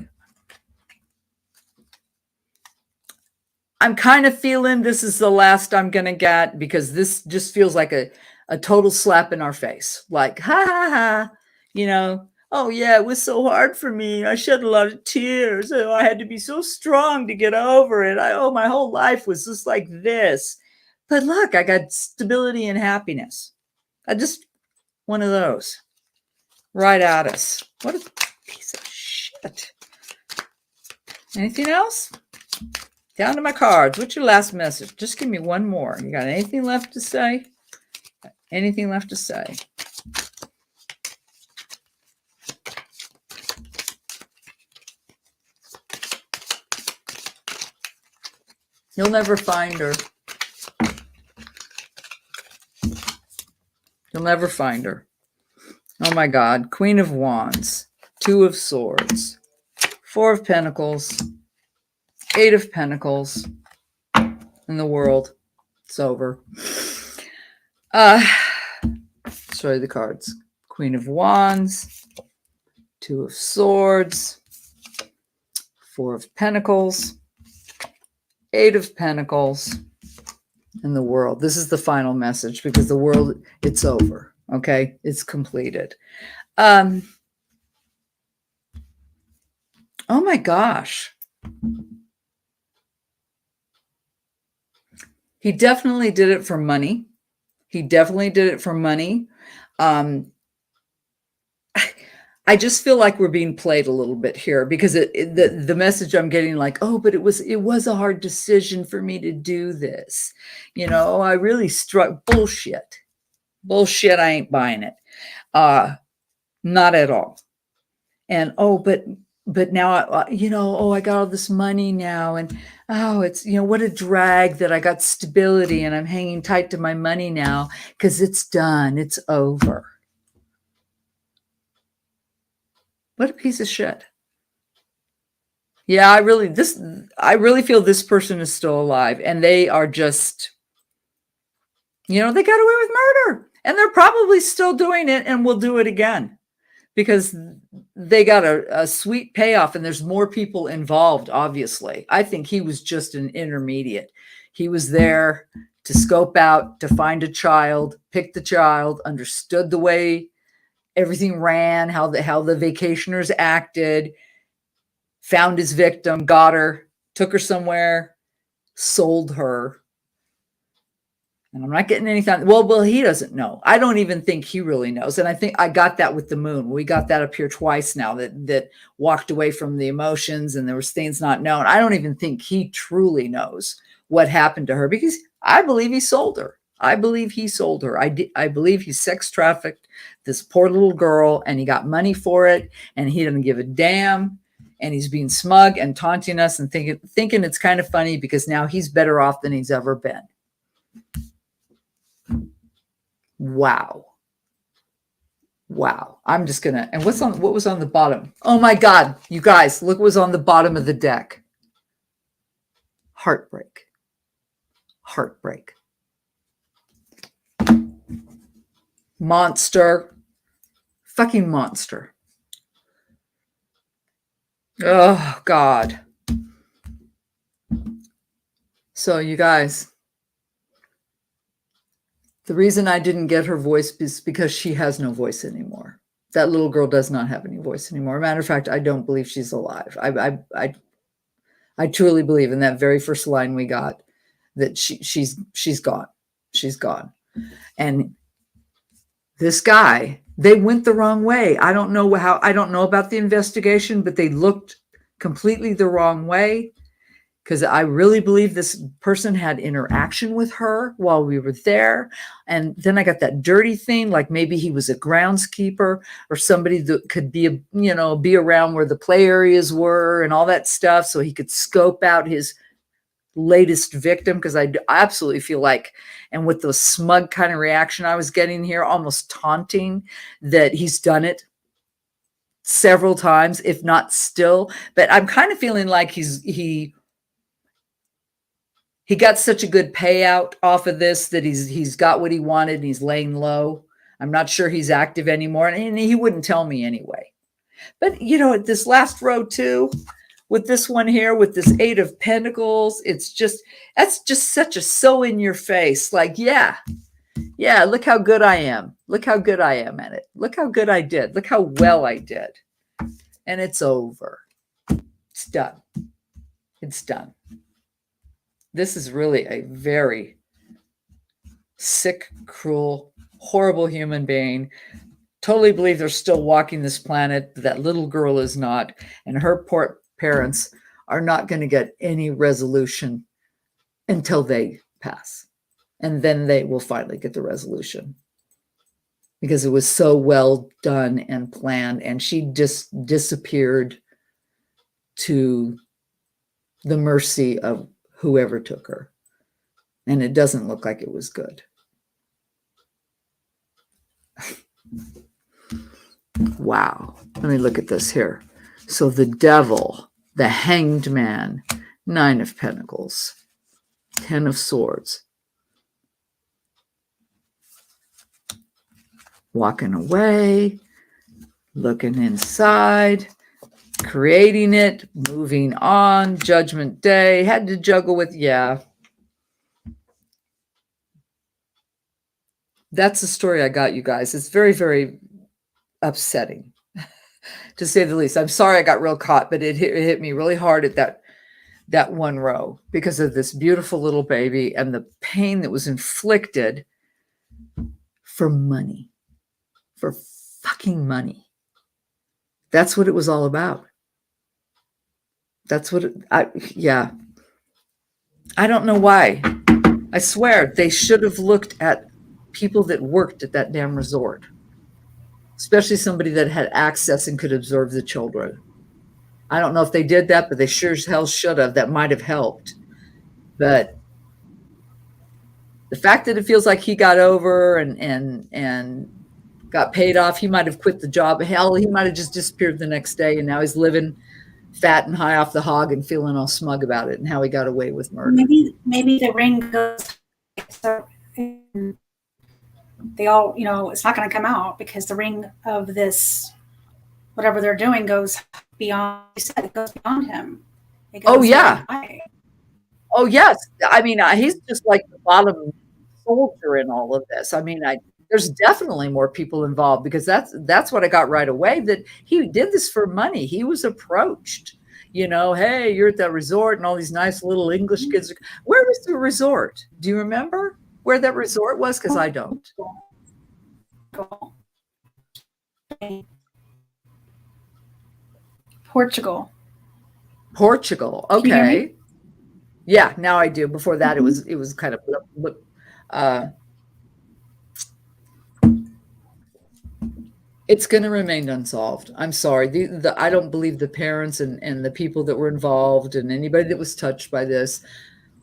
I'm kind of feeling this is the last I'm going to get because this just feels like a total slap in our face. Like, ha, ha, ha, oh, yeah, it was so hard for me. I shed a lot of tears. Oh, I had to be so strong to get over it. My whole life was just like this. But look, I got stability and happiness. One of those right at us. What a piece of shit. Anything else? Down to my cards. What's your last message? Just give me one more. You got anything left to say? Anything left to say? You'll never find her. You'll never find her. Oh my God. Queen of Wands. Two of Swords. Four of Pentacles. Eight of Pentacles. In the world. It's over. Show you the cards. Queen of Wands. Two of Swords. Four of Pentacles. Eight of Pentacles. In the world. This is the final message because the world, it's over. Okay? It's completed. Oh my gosh. He definitely did it for money. He definitely did it for money. I just feel like we're being played a little bit here because the message I'm getting like, oh, but it was a hard decision for me to do this. I really struck bullshit. Bullshit. I ain't buying it. Not at all. And, but now, I got all this money now and, it's, what a drag that I got stability and I'm hanging tight to my money now because it's done. It's over. What a piece of shit. Yeah, I really feel this person is still alive, and they are just, they got away with murder, and they're probably still doing it and will do it again because they got a sweet payoff, and there's more people involved. Obviously, I think he was just an intermediate. He was there to scope out, to find a child, pick the child, understood the way everything ran, how the vacationers acted, found his victim, got her, took her somewhere, sold her. And I'm not getting anything. Well, he doesn't know. I don't even think he really knows. And I think I got that with the moon. We got that up here twice now, that walked away from the emotions and there was things not known. I don't even think he truly knows what happened to her, because I believe he sold her. I believe he sold her. I believe he sex trafficked this poor little girl, and he got money for it, and he didn't give a damn. And he's being smug and taunting us and thinking it's kind of funny because now he's better off than he's ever been. Wow. I'm just gonna, and what was on the bottom? Oh my God, you guys, look what was on the bottom of the deck. Heartbreak. Monster. Fucking monster. Oh God. So you guys, the reason I didn't get her voice is because she has no voice anymore. That little girl does not have any voice anymore. Matter of fact, I don't believe she's alive. I truly believe in that very first line we got that she's gone. She's gone. And this guy, they went the wrong way. I don't know about the investigation, but they looked completely the wrong way. Because I really believe this person had interaction with her while we were there. And then I got that dirty thing, like maybe he was a groundskeeper or somebody that could be around where the play areas were and all that stuff, so he could scope out his latest victim. Because I absolutely feel like, and with the smug kind of reaction I was getting here, almost taunting, that he's done it several times, if not still. But I'm kind of feeling like he got such a good payout off of this that he's got what he wanted and he's laying low. I'm not sure he's active anymore, and he wouldn't tell me anyway. But this last row too, with this one here, with this 8 of Pentacles, that's just such a so in your face. Like, yeah, look how good I am. Look how good I am at it. Look how good I did. Look how well I did. And it's over. It's done. It's done. This is really a very sick, cruel, horrible human being. Totally believe they're still walking this planet. That little girl is not. And her poor parents are not going to get any resolution until they pass. And then they will finally get the resolution. Because it was so well done and planned. And she just disappeared to the mercy of whoever took her. And it doesn't look like it was good. Wow. Let me look at this here. So the devil, the hanged man, 9 of Pentacles, 10 of Swords. Walking away, looking inside, creating it, moving on, Judgment Day, had to juggle with, That's the story I got, you guys. It's very, very upsetting, to say the least. I'm sorry I got real caught, but it hit me really hard at that one row because of this beautiful little baby and the pain that was inflicted for money, for fucking money. That's what it was all about. That's what I don't know why. I swear they should have looked at people that worked at that damn resort, especially somebody that had access and could observe the children. I don't know if they did that, but they sure as hell should have. That might have helped. But the fact that it feels like he got over and got paid off, he might have quit the job. Hell, he might have just disappeared the next day, and now he's living fat and high off the hog and feeling all smug about it and how he got away with murder. Maybe the ring goes. So they all, it's not going to come out because the ring of this, whatever they're doing, goes beyond. You said it goes beyond him. It goes Oh yeah. high. Oh yes. I mean, he's just like the bottom soldier in all of this. I mean, there's definitely more people involved because that's what I got right away, that he did this for money. He was approached, hey, you're at that resort and all these nice little English kids. Where was the resort? Do you remember where that resort was? Because I don't. Portugal. Okay. Yeah, now I do. Before that, it was kind of it's going to remain unsolved. I'm sorry. I don't believe the parents and the people that were involved and anybody that was touched by this,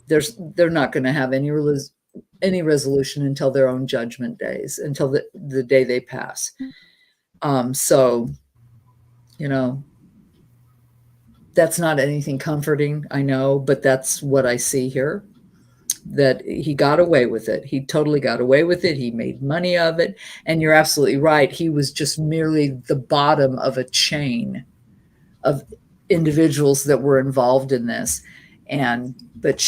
they're not going to have any resolution until their own judgment days, until the day they pass. So, that's not anything comforting, I know, but that's what I see here. That he got away with it. He totally got away with it. He made money of it. And you're absolutely right. He was just merely the bottom of a chain of individuals that were involved in this. But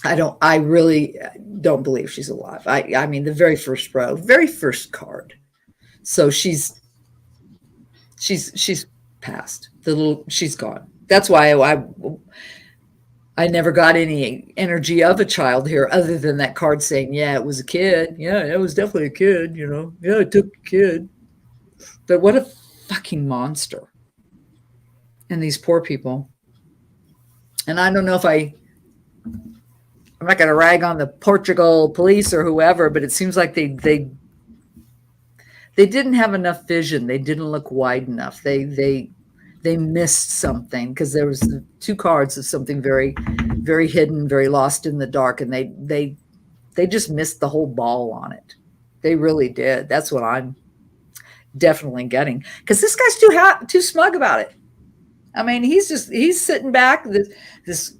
I really don't believe she's alive. I mean, the very first row, very first card. So she's passed. She's gone. That's why I never got any energy of a child here other than that card saying, yeah, it was a kid. Yeah, it was definitely a kid, Yeah, it took a kid. But what a fucking monster. And these poor people. And I don't know if I'm not going to rag on the Portugal police or whoever, but it seems like they didn't have enough vision. They didn't look wide enough. They missed something because there was 2 cards of something very, very hidden, very lost in the dark, and they just missed the whole ball on it. They really did. That's what I'm definitely getting, because this guy's too smug about it. I mean, he's sitting back, this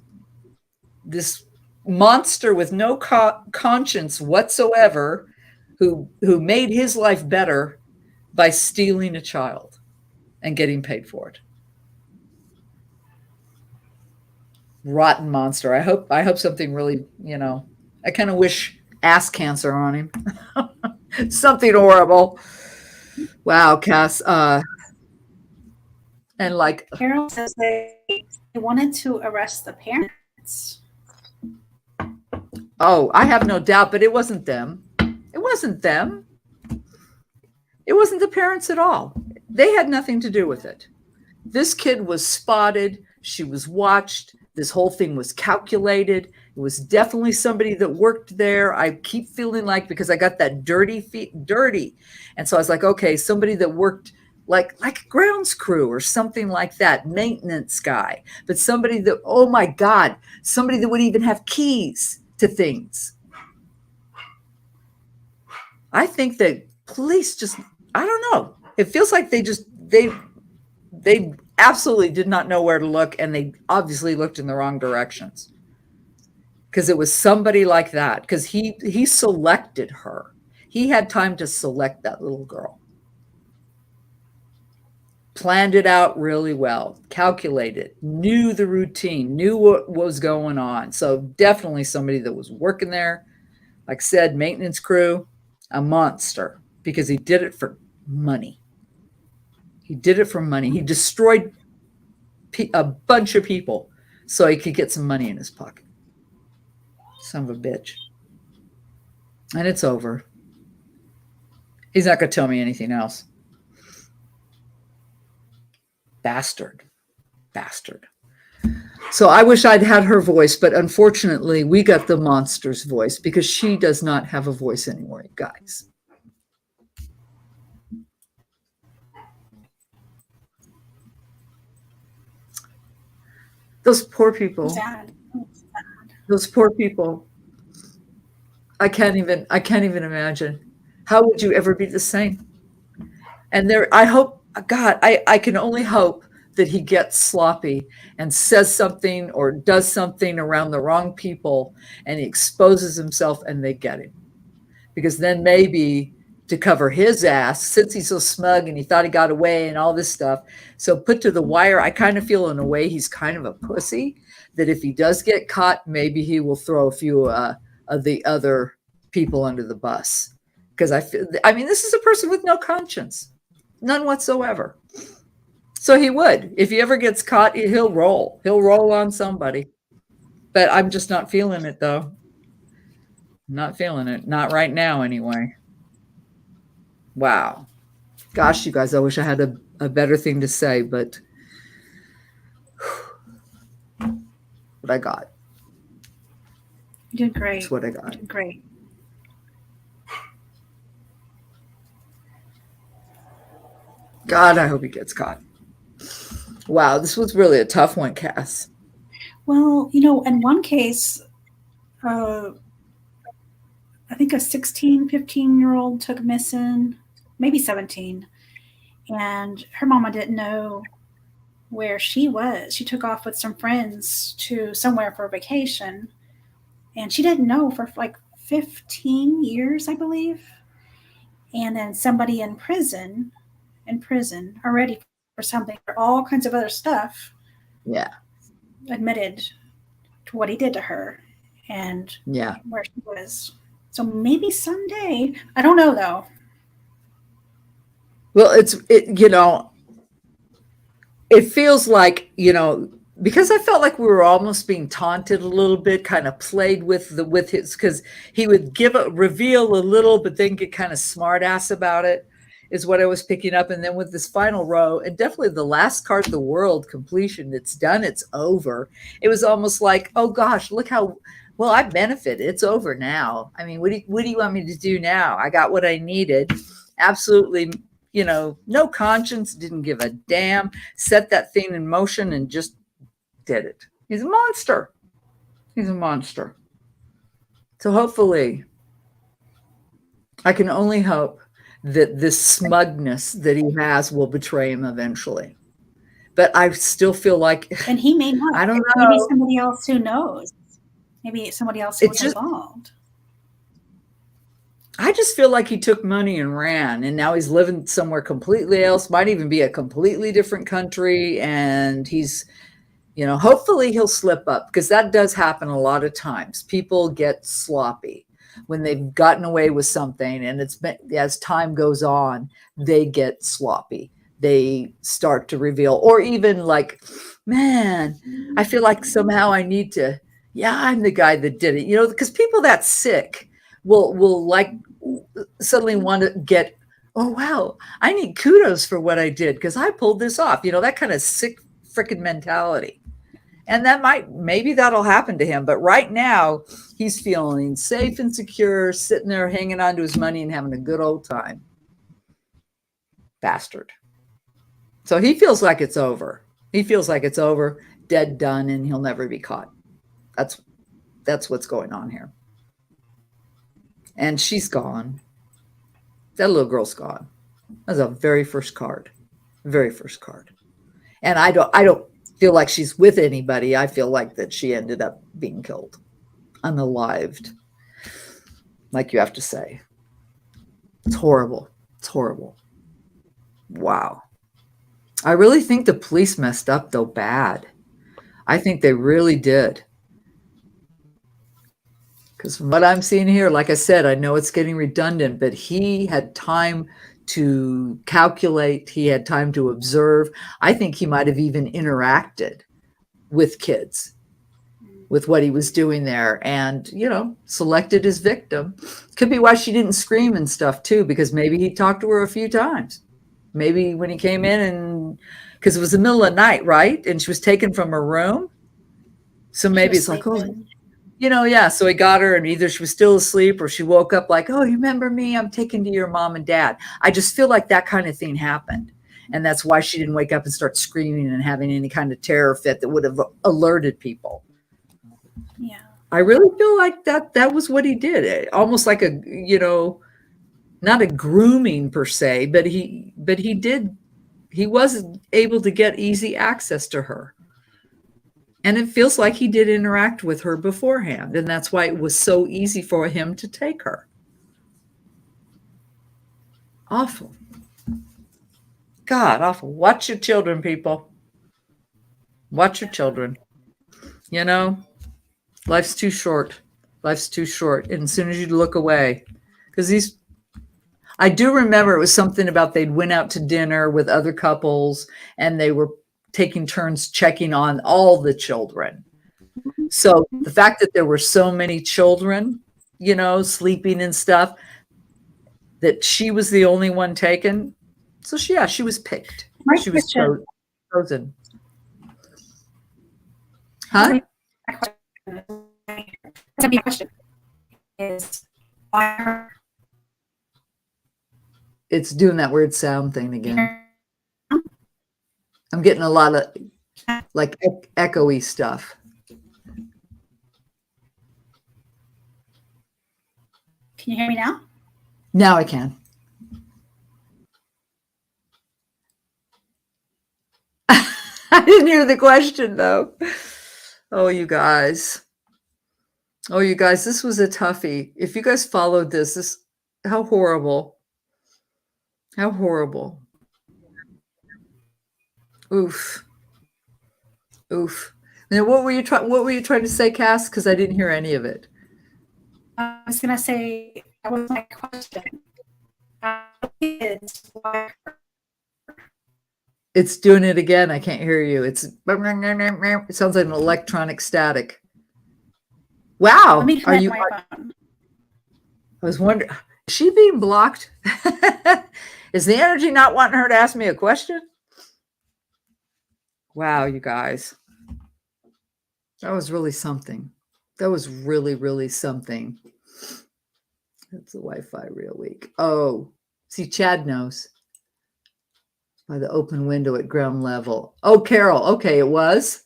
monster with no conscience whatsoever, who made his life better by stealing a child and getting paid for it. Rotten monster. I hope something really, I kind of wish ass cancer on him. Something horrible. Wow, Cass. And like Carol says they wanted to arrest the parents. Oh, I have no doubt, but it wasn't them. It wasn't them. It wasn't the parents at all. They had nothing to do with it. This kid was spotted. She was watched. This whole thing was calculated. It was definitely somebody that worked there. I keep feeling like, because I got that dirty. And so I was like, okay, somebody that worked like a grounds crew or something like that, maintenance guy. But somebody that, oh my God, somebody that would even have keys to things. I think that police just, I don't know. It feels like they absolutely did not know where to look, and they obviously looked in the wrong directions. Because it was somebody like that, because he selected her. He had time to select that little girl. Planned it out really well, calculated, knew the routine, knew what was going on. So definitely somebody that was working there. Like I said, maintenance crew, a monster, because he did it for money. He did it for money. He destroyed a bunch of people so he could get some money in his pocket. Son of a bitch. And it's over. He's not going to tell me anything else. Bastard. So I wish I'd had her voice, but unfortunately we got the monster's voice, because she does not have a voice anymore, guys. Those poor people. Those poor people. I can't even imagine. How would you ever be the same? And I hope, God, I can only hope that he gets sloppy and says something or does something around the wrong people, and he exposes himself and they get him. Because then maybe to cover his ass, since he's so smug and he thought he got away and all this stuff. So put to the wire, I kind of feel in a way he's kind of a pussy, that if he does get caught, maybe he will throw a few of the other people under the bus. Because I mean, this is a person with no conscience, none whatsoever. So he would. If he ever gets caught, he'll roll. He'll roll on somebody. But I'm just not feeling it, though. Not feeling it. Not right now, anyway. Wow. Gosh, you guys, I wish I had a better thing to say, but what I got. You did great. That's what I got. You did great. God, I hope he gets caught. Wow, this was really a tough one, Cass. Well, in one case, I think a 16, 15-year-old took missing, maybe 17, and her mama didn't know where she was. She took off with some friends to somewhere for a vacation, and she didn't know for like 15 years, I believe. And then somebody in prison already for something, for all kinds of other stuff, admitted to what he did to her and where she was. So maybe someday, I don't know though. Well, it feels like, because I felt like we were almost being taunted a little bit, kind of played with his, because he would reveal a little, but then get kind of smart ass about it, is what I was picking up. And then with this final row, and definitely the last card, the world completion, it's done, it's over. It was almost like, oh gosh, look how well I benefited. It's over now. I mean, what do you want me to do now? I got what I needed. Absolutely, no conscience, didn't give a damn, set that thing in motion and just did it. He's a monster. He's a monster. So hopefully, I can only hope that this smugness that he has will betray him eventually. But I still feel like, and he may not. I don't know. Maybe somebody else who knows. Maybe somebody else who was involved. I just feel like he took money and ran, and now he's living somewhere completely else, might even be a completely different country. And he's, hopefully he'll slip up, because that does happen a lot of times. People get sloppy when they've gotten away with something, and it's been, as time goes on, they get sloppy. They start to reveal, or even like, man, I feel like somehow I need to, I'm the guy that did it, because people that sick will like suddenly want to get, oh wow, I need kudos for what I did because I pulled this off, that kind of sick freaking mentality. And maybe that'll happen to him. But right now he's feeling safe and secure, sitting there hanging on to his money and having a good old time. Bastard. So he feels like it's over. He feels like it's over, dead, done, and he'll never be caught. That's what's going on here. And she's gone. That little girl's gone. That's the very first card. Very first card. And I don't feel like she's with anybody. I feel like that she ended up being killed. Unalived. Like you have to say. It's horrible. It's horrible. Wow. I really think the police messed up, though, bad. I think they really did. Because from what I'm seeing here, like I said, I know it's getting redundant, but he had time to calculate. He had time to observe. I think he might have even interacted with kids with what he was doing there and, selected his victim. Could be why she didn't scream and stuff, too, because maybe he talked to her a few times. Maybe when he came in, and because it was the middle of the night, right? And she was taken from her room. So maybe it's like, so he got her, and either she was still asleep or she woke up like, oh, you remember me? I'm taken to your mom and dad. I just feel like that kind of thing happened. And that's why she didn't wake up and start screaming and having any kind of terror fit that would have alerted people. Yeah. I really feel like that was what he did. Almost like a, not a grooming per se, but he He wasn't able to get easy access to her. And it feels like he did interact with her beforehand. And that's why it was so easy for him to take her. Awful. God, awful. Watch your children, people. Watch your children. You know, life's too short. Life's too short. And as soon as you look away, because I do remember it was something about they'd went out to dinner with other couples and they were taking turns checking on all the children. So the fact that there were so many children, you know, sleeping and stuff, that she was the only one taken. So she was picked. She was chosen. Huh? My question is why her? It's doing that weird sound thing again. I'm getting a lot of like echoey stuff. Can you hear me now? Now I can. I didn't hear the question though. Oh, you guys. Oh, you guys, this was a toughie. If you guys followed this, how horrible. How horrible. Oof. Oof. Now, what were you trying to say, Cass? Because I didn't hear any of it. I was gonna say that was my question. It's doing it again. I can't hear you. It sounds like an electronic static. Wow. Let me connect my phone. I was wondering, is she being blocked? Is the energy not wanting her to ask me a question? Wow, you guys. That was really something. That was really, really something. That's the Wi-Fi real weak. Oh, see, Chad knows. By the open window at ground level. Oh, Carol. Okay, it was.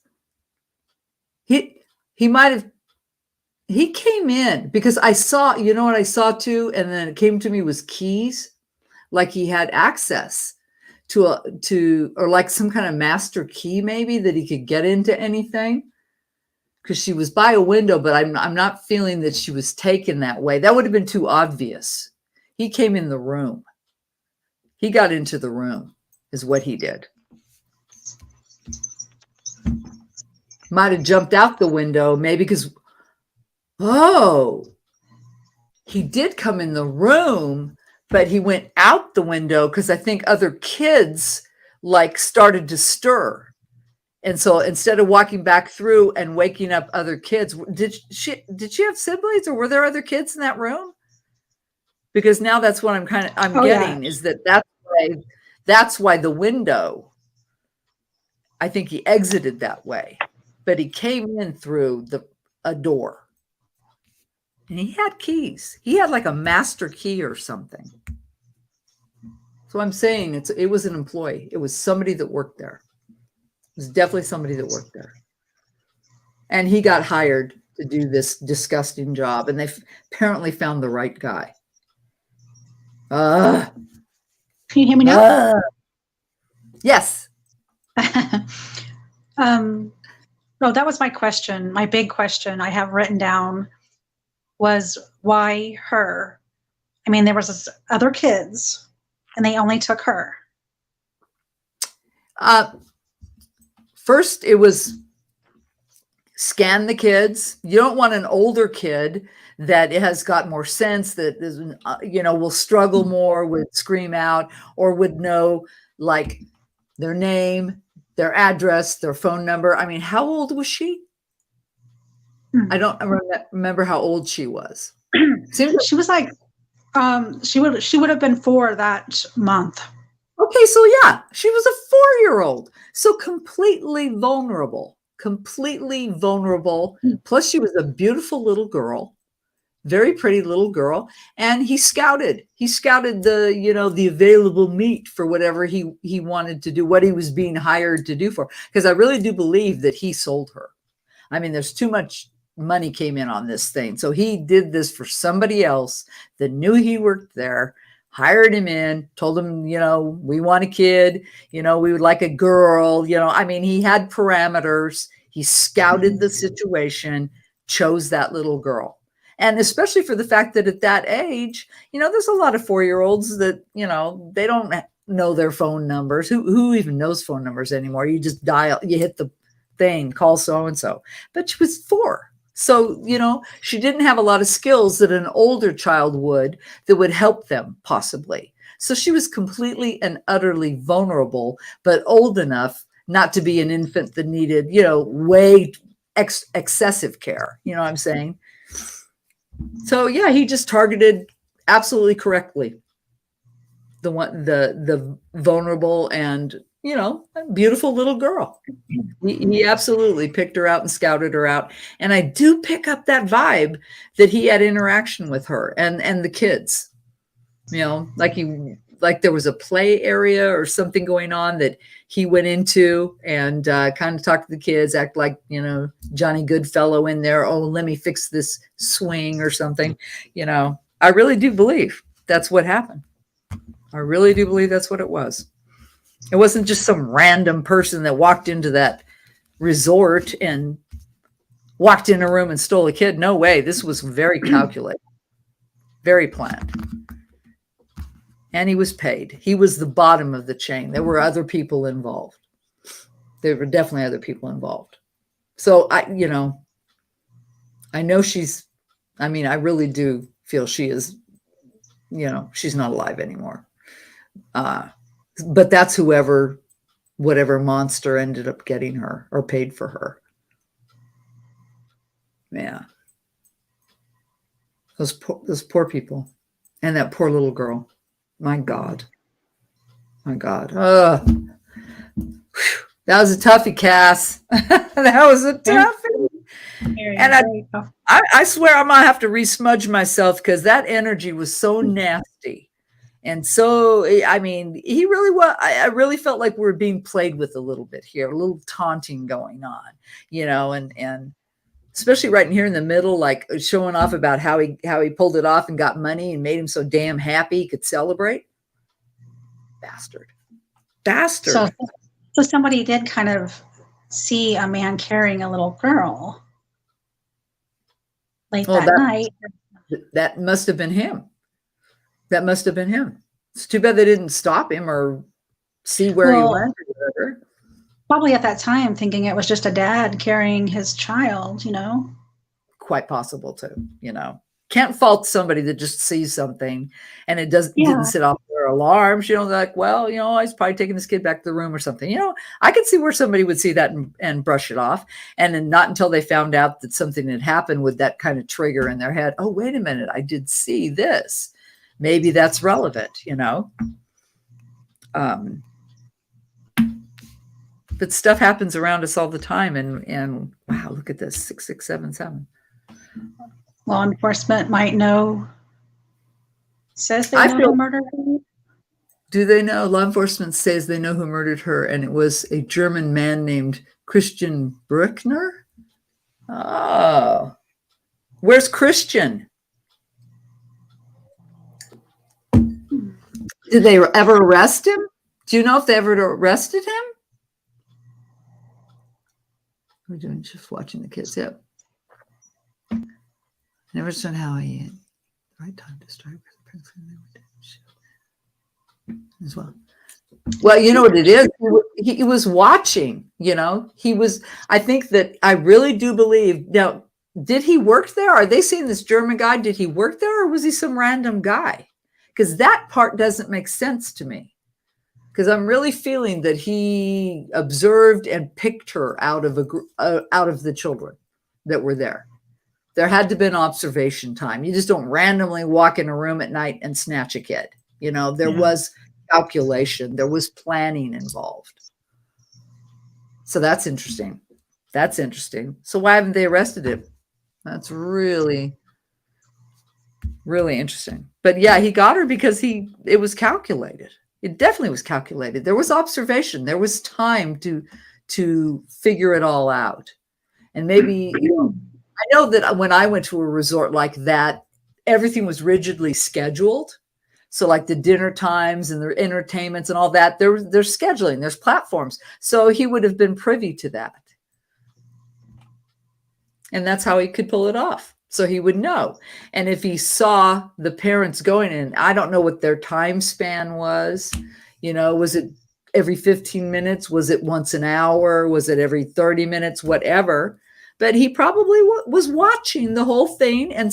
He might have. He came in because I saw, you know what I saw too? And then it came to me was keys. Like he had access to or like some kind of master key maybe that he could get into anything. Because she was by a window, but I'm not feeling that she was taken that way. That would have been too obvious. He came in the room. He got into the room is what he did. Might have jumped out the window maybe because, oh, he did come in the room, but he went out the window because I think other kids like started to stir. And so instead of walking back through and waking up other kids, did she have siblings or were there other kids in that room? Because now that's what I'm getting is that's why the window, I think he exited that way, but he came in through a door and he had keys. He had like a master key or something. So I'm saying it was an employee. It was somebody that worked there. It was definitely somebody that worked there. And he got hired to do this disgusting job. And they apparently found the right guy. Can you hear me now? Yes. No, that was my question. My big question I have written down was why her? I mean, there was other kids and they only took her. First, it was scan the kids. You don't want an older kid that has got more sense, that is, will struggle more, would scream out, or would know like their name, their address, their phone number. I mean, how old was she? I don't remember how old she was. She was like, she would have been 4 that month. Okay, so yeah, she was a 4-year-old. So completely vulnerable. Plus she was a beautiful little girl, very pretty little girl. And he scouted the available meat for whatever he wanted to do, what he was being hired to do for. Because I really do believe that he sold her. I mean, there's too much money came in on this thing. So he did this for somebody else that knew he worked there, hired him in, told him, we want a kid, we would like a girl, I mean, he had parameters. He scouted the situation, chose that little girl. And especially for the fact that at that age, there's a lot of 4-year-olds that, they don't know their phone numbers. Who even knows phone numbers anymore? You just dial, you hit the thing, call so-and-so. But she was 4. So, she didn't have a lot of skills that an older child would that would help them possibly. So she was completely and utterly vulnerable, but old enough not to be an infant that needed, way excessive care. You know what I'm saying? So yeah, he just targeted absolutely correctly the vulnerable and, beautiful little girl. He absolutely picked her out and scouted her out. And I do pick up that vibe that he had interaction with her and the kids, like there was a play area or something going on that he went into and kind of talked to the kids, act like, Johnny Goodfellow in there. Oh, let me fix this swing or something. I really do believe that's what happened. I really do believe that's what it was. It wasn't just some random person that walked into that resort and walked in a room and stole a kid. No way. This was very calculated, very planned. And he was paid. He was the bottom of the chain. There were other people involved. There were definitely other people involved. So I know I really do feel she is, she's not alive anymore. But that's whatever monster ended up getting her or paid for her. Yeah. Those poor people and that poor little girl. My God. That was a toughie, Cass. That was a toughie. And I swear I might have to re-smudge myself because that energy was so nasty. And so, I mean, he really was. I really felt like we were being played with a little bit here, a little taunting going on, and especially right in here in the middle, like showing off about how he pulled it off and got money and made him so damn happy he could celebrate. Bastard. So somebody did kind of see a man carrying a little girl late that night. That must have been him. It's too bad they didn't stop him or see where he went or whatever. Probably at that time thinking it was just a dad carrying his child, Quite possible too, Can't fault somebody that just sees something and it didn't set off their alarms, like, well, I was probably taking this kid back to the room or something. I could see where somebody would see that and brush it off. And then not until they found out that something had happened would that kind of trigger in their head. Oh, wait a minute. I did see this. Maybe that's relevant, but stuff happens around us all the time. And wow, look at this, 6677. Law enforcement might know. Says they know who murdered her. Do they know? Law enforcement says they know who murdered her, and it was a German man named Christian Bruckner. Oh, where's Christian? Did they ever arrest him? Do you know if they ever arrested him? We're doing just watching the kids. Yep. Never said how he had the right time to strike as well. Well, you know what it is? He was watching, he was, I think that I really do believe. Now, did he work there? Are they saying this German guy, did he work there or was he some random guy? Because that part doesn't make sense to me. Because I'm really feeling that he observed and picked her out of the children that were there. There had to be an observation time. You just don't randomly walk in a room at night and snatch a kid. There was calculation. There was planning involved. So that's interesting. So why haven't they arrested him? That's really, really interesting. But yeah, he got her because it was calculated. It definitely was calculated. There was observation. There was time to figure it all out. And maybe, I know that when I went to a resort like that, everything was rigidly scheduled. So like the dinner times and the entertainments and all that, there's scheduling, there's platforms. So he would have been privy to that. And that's how he could pull it off. So he would know. And if he saw the parents going in, I don't know what their time span was. Was it every 15 minutes? Was it once an hour? Was it every 30 minutes? Whatever. But he probably was watching the whole thing and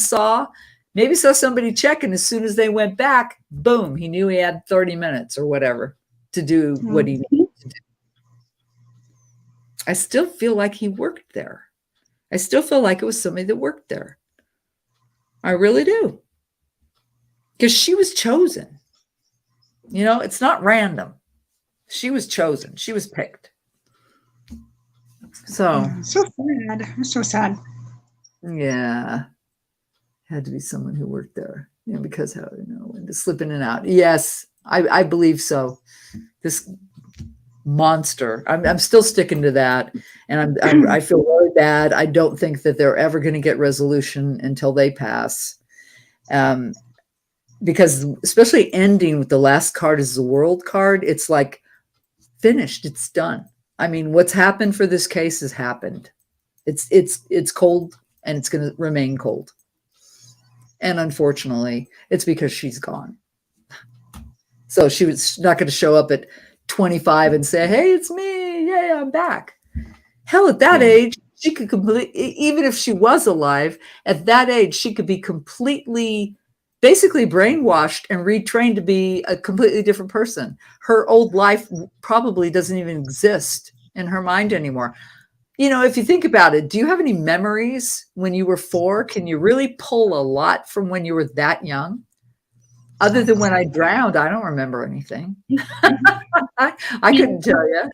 maybe saw somebody check. And as soon as they went back, boom, he knew he had 30 minutes or whatever to do what he needed to do. I still feel like he worked there. I still feel like it was somebody that worked there. I really do. Because she was chosen. It's not random. She was chosen. She was picked. So sad. I'm so sad. Yeah. Had to be someone who worked there. Because how and to slip in and out. Yes, I believe so. This monster. I'm still sticking to that. And I feel really bad. I don't think that they're ever going to get resolution until they pass. Because especially ending with the last card is the world card, it's like finished. It's done. I mean, what's happened for this case has happened. It's cold and it's going to remain cold. And unfortunately, it's because she's gone. So she was not going to show up at 25 and say, hey, it's me. Yeah, I'm back. Hell, at that age, she could even if she was alive, at that age, she could be basically brainwashed and retrained to be a completely different person. Her old life probably doesn't even exist in her mind anymore. If you think about it, do you have any memories when you were 4? Can you really pull a lot from when you were that young? Other than when I drowned, I don't remember anything. I couldn't tell you.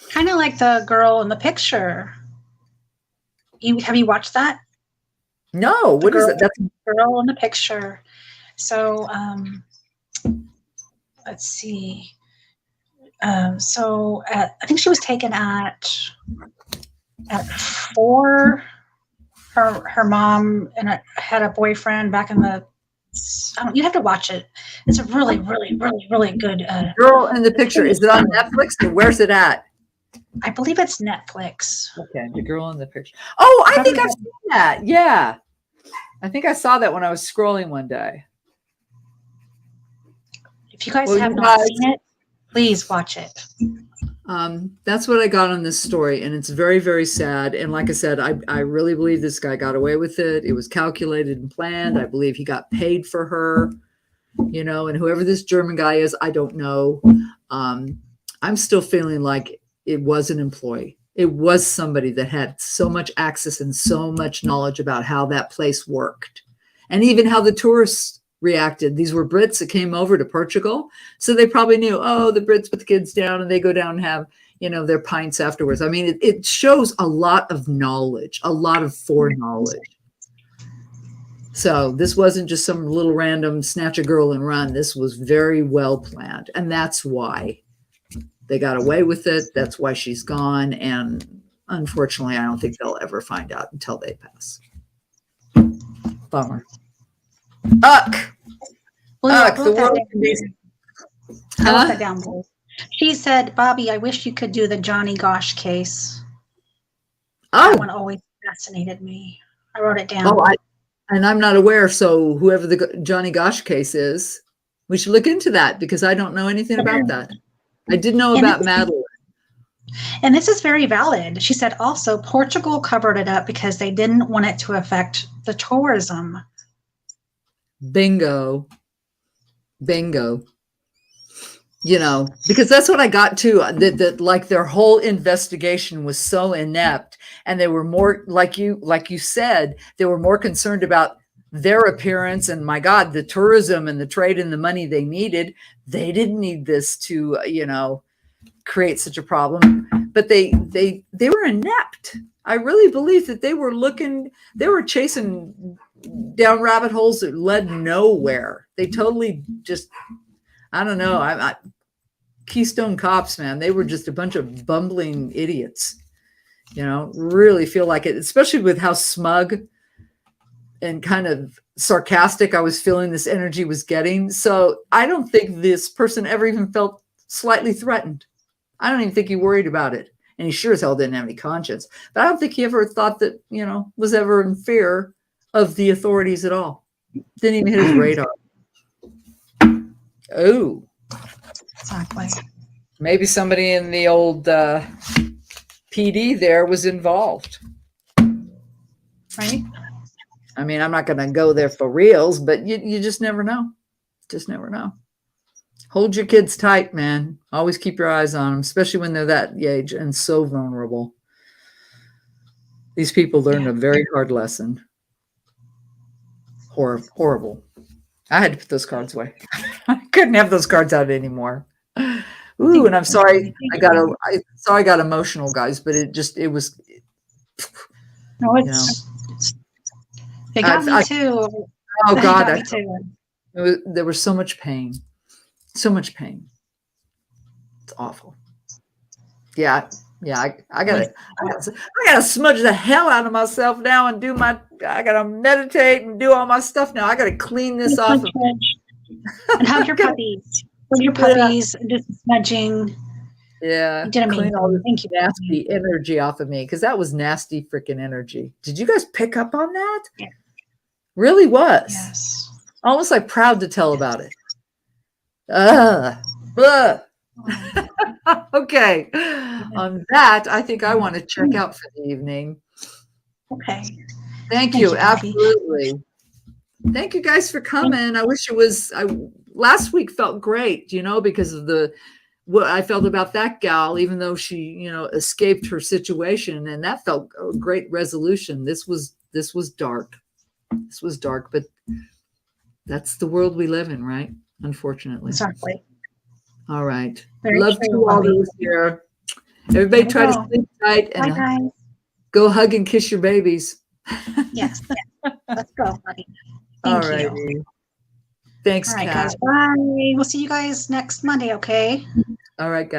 Kind of like the girl in the picture. Have you watched that? No. What is it? That's the girl in the picture. So let's see. I think she was taken at 4. Her mom had a boyfriend back in the. You have to watch it. It's a really, really, really, really good. Girl in the picture. Is it on Netflix or where's it at? I believe it's Netflix. Okay, the girl in the picture. Oh, I think I've seen that. Yeah, I think I saw that when I was scrolling one day. If you guys have not seen it, please watch it. That's what I got on this story, and it's very, very sad. And like I said, I really believe this guy got away with it. It was calculated and planned. I believe he got paid for her, and whoever this German guy is, I don't know. I'm still feeling like it was an employee. It was somebody that had so much access and so much knowledge about how that place worked, and even how the tourists reacted. These were Brits that came over to Portugal. So they probably knew, the Brits put the kids down and they go down and have, their pints afterwards. I mean, it shows a lot of knowledge, a lot of foreknowledge. So this wasn't just some little random snatch a girl and run. This was very well planned. And that's why they got away with it. That's why she's gone. And unfortunately, I don't think they'll ever find out until they pass. Bummer. The world I wrote that down, please. She said, Bobbi, I wish you could do the Johnny Gosh case. That one always fascinated me. I wrote it down. And I'm not aware. So whoever the Johnny Gosh case is, we should look into that because I don't know anything about that. I did know about Madeline. And this is very valid. She said also Portugal covered it up because they didn't want it to affect the tourism. Bingo. Because that's what I got too. That like their whole investigation was so inept, and they were more like you said, they were more concerned about their appearance and my God, the tourism and the trade and the money they needed. They didn't need this to, create such a problem, but they were inept. I really believe that they were chasing down rabbit holes that led nowhere. They totally just, I don't know. Keystone Cops, man, they were just a bunch of bumbling idiots. Really feel like it, especially with how smug and kind of sarcastic I was feeling this energy was getting. So I don't think this person ever even felt slightly threatened. I don't even think he worried about it. And he sure as hell didn't have any conscience. But I don't think he ever thought that, was ever in fear of the authorities at all. Didn't even hit his radar. Oh. Exactly. Maybe somebody in the old PD there was involved. Right? I mean, I'm not going to go there for reals, but you just never know. Just never know. Hold your kids tight, man. Always keep your eyes on them, especially when they're that age and so vulnerable. These people learned a very hard lesson. Horrible. I had to put those cards away. I couldn't have those cards out anymore. Ooh, and I'm sorry. I got emotional, guys, but it was. No, They got me too. Oh God, me too. There was so much pain. So much pain. It's awful. Yeah. I gotta smudge the hell out of myself now and I gotta meditate and do all my stuff now. I gotta clean this off. And hug your puppies. Hug your puppies and do some smudging. Yeah. You did amazing. Clean all this Thank you. nasty energy off of me, because that was nasty freaking energy. Did you guys pick up on that? Yeah. Really was. Yes. Almost like proud to tell about it. Blah. Okay. On that, I think I want to check out for the evening. Okay. Thank you. Absolutely. Thank you guys for coming. I wish it was. Last week felt great, because of what I felt about that gal, even though she, escaped her situation, and that felt a great resolution. This was dark. This was dark, but that's the world we live in, right? Unfortunately. Exactly. All right. Very Love true, to all those here. Everybody try to sleep tight and bye, guys. Go hug and kiss your babies. Yes. Let's go, buddy. All Thank right. you. Thanks, all right, Kat. guys. Bye. We'll see you guys next Monday, okay? All right, guys.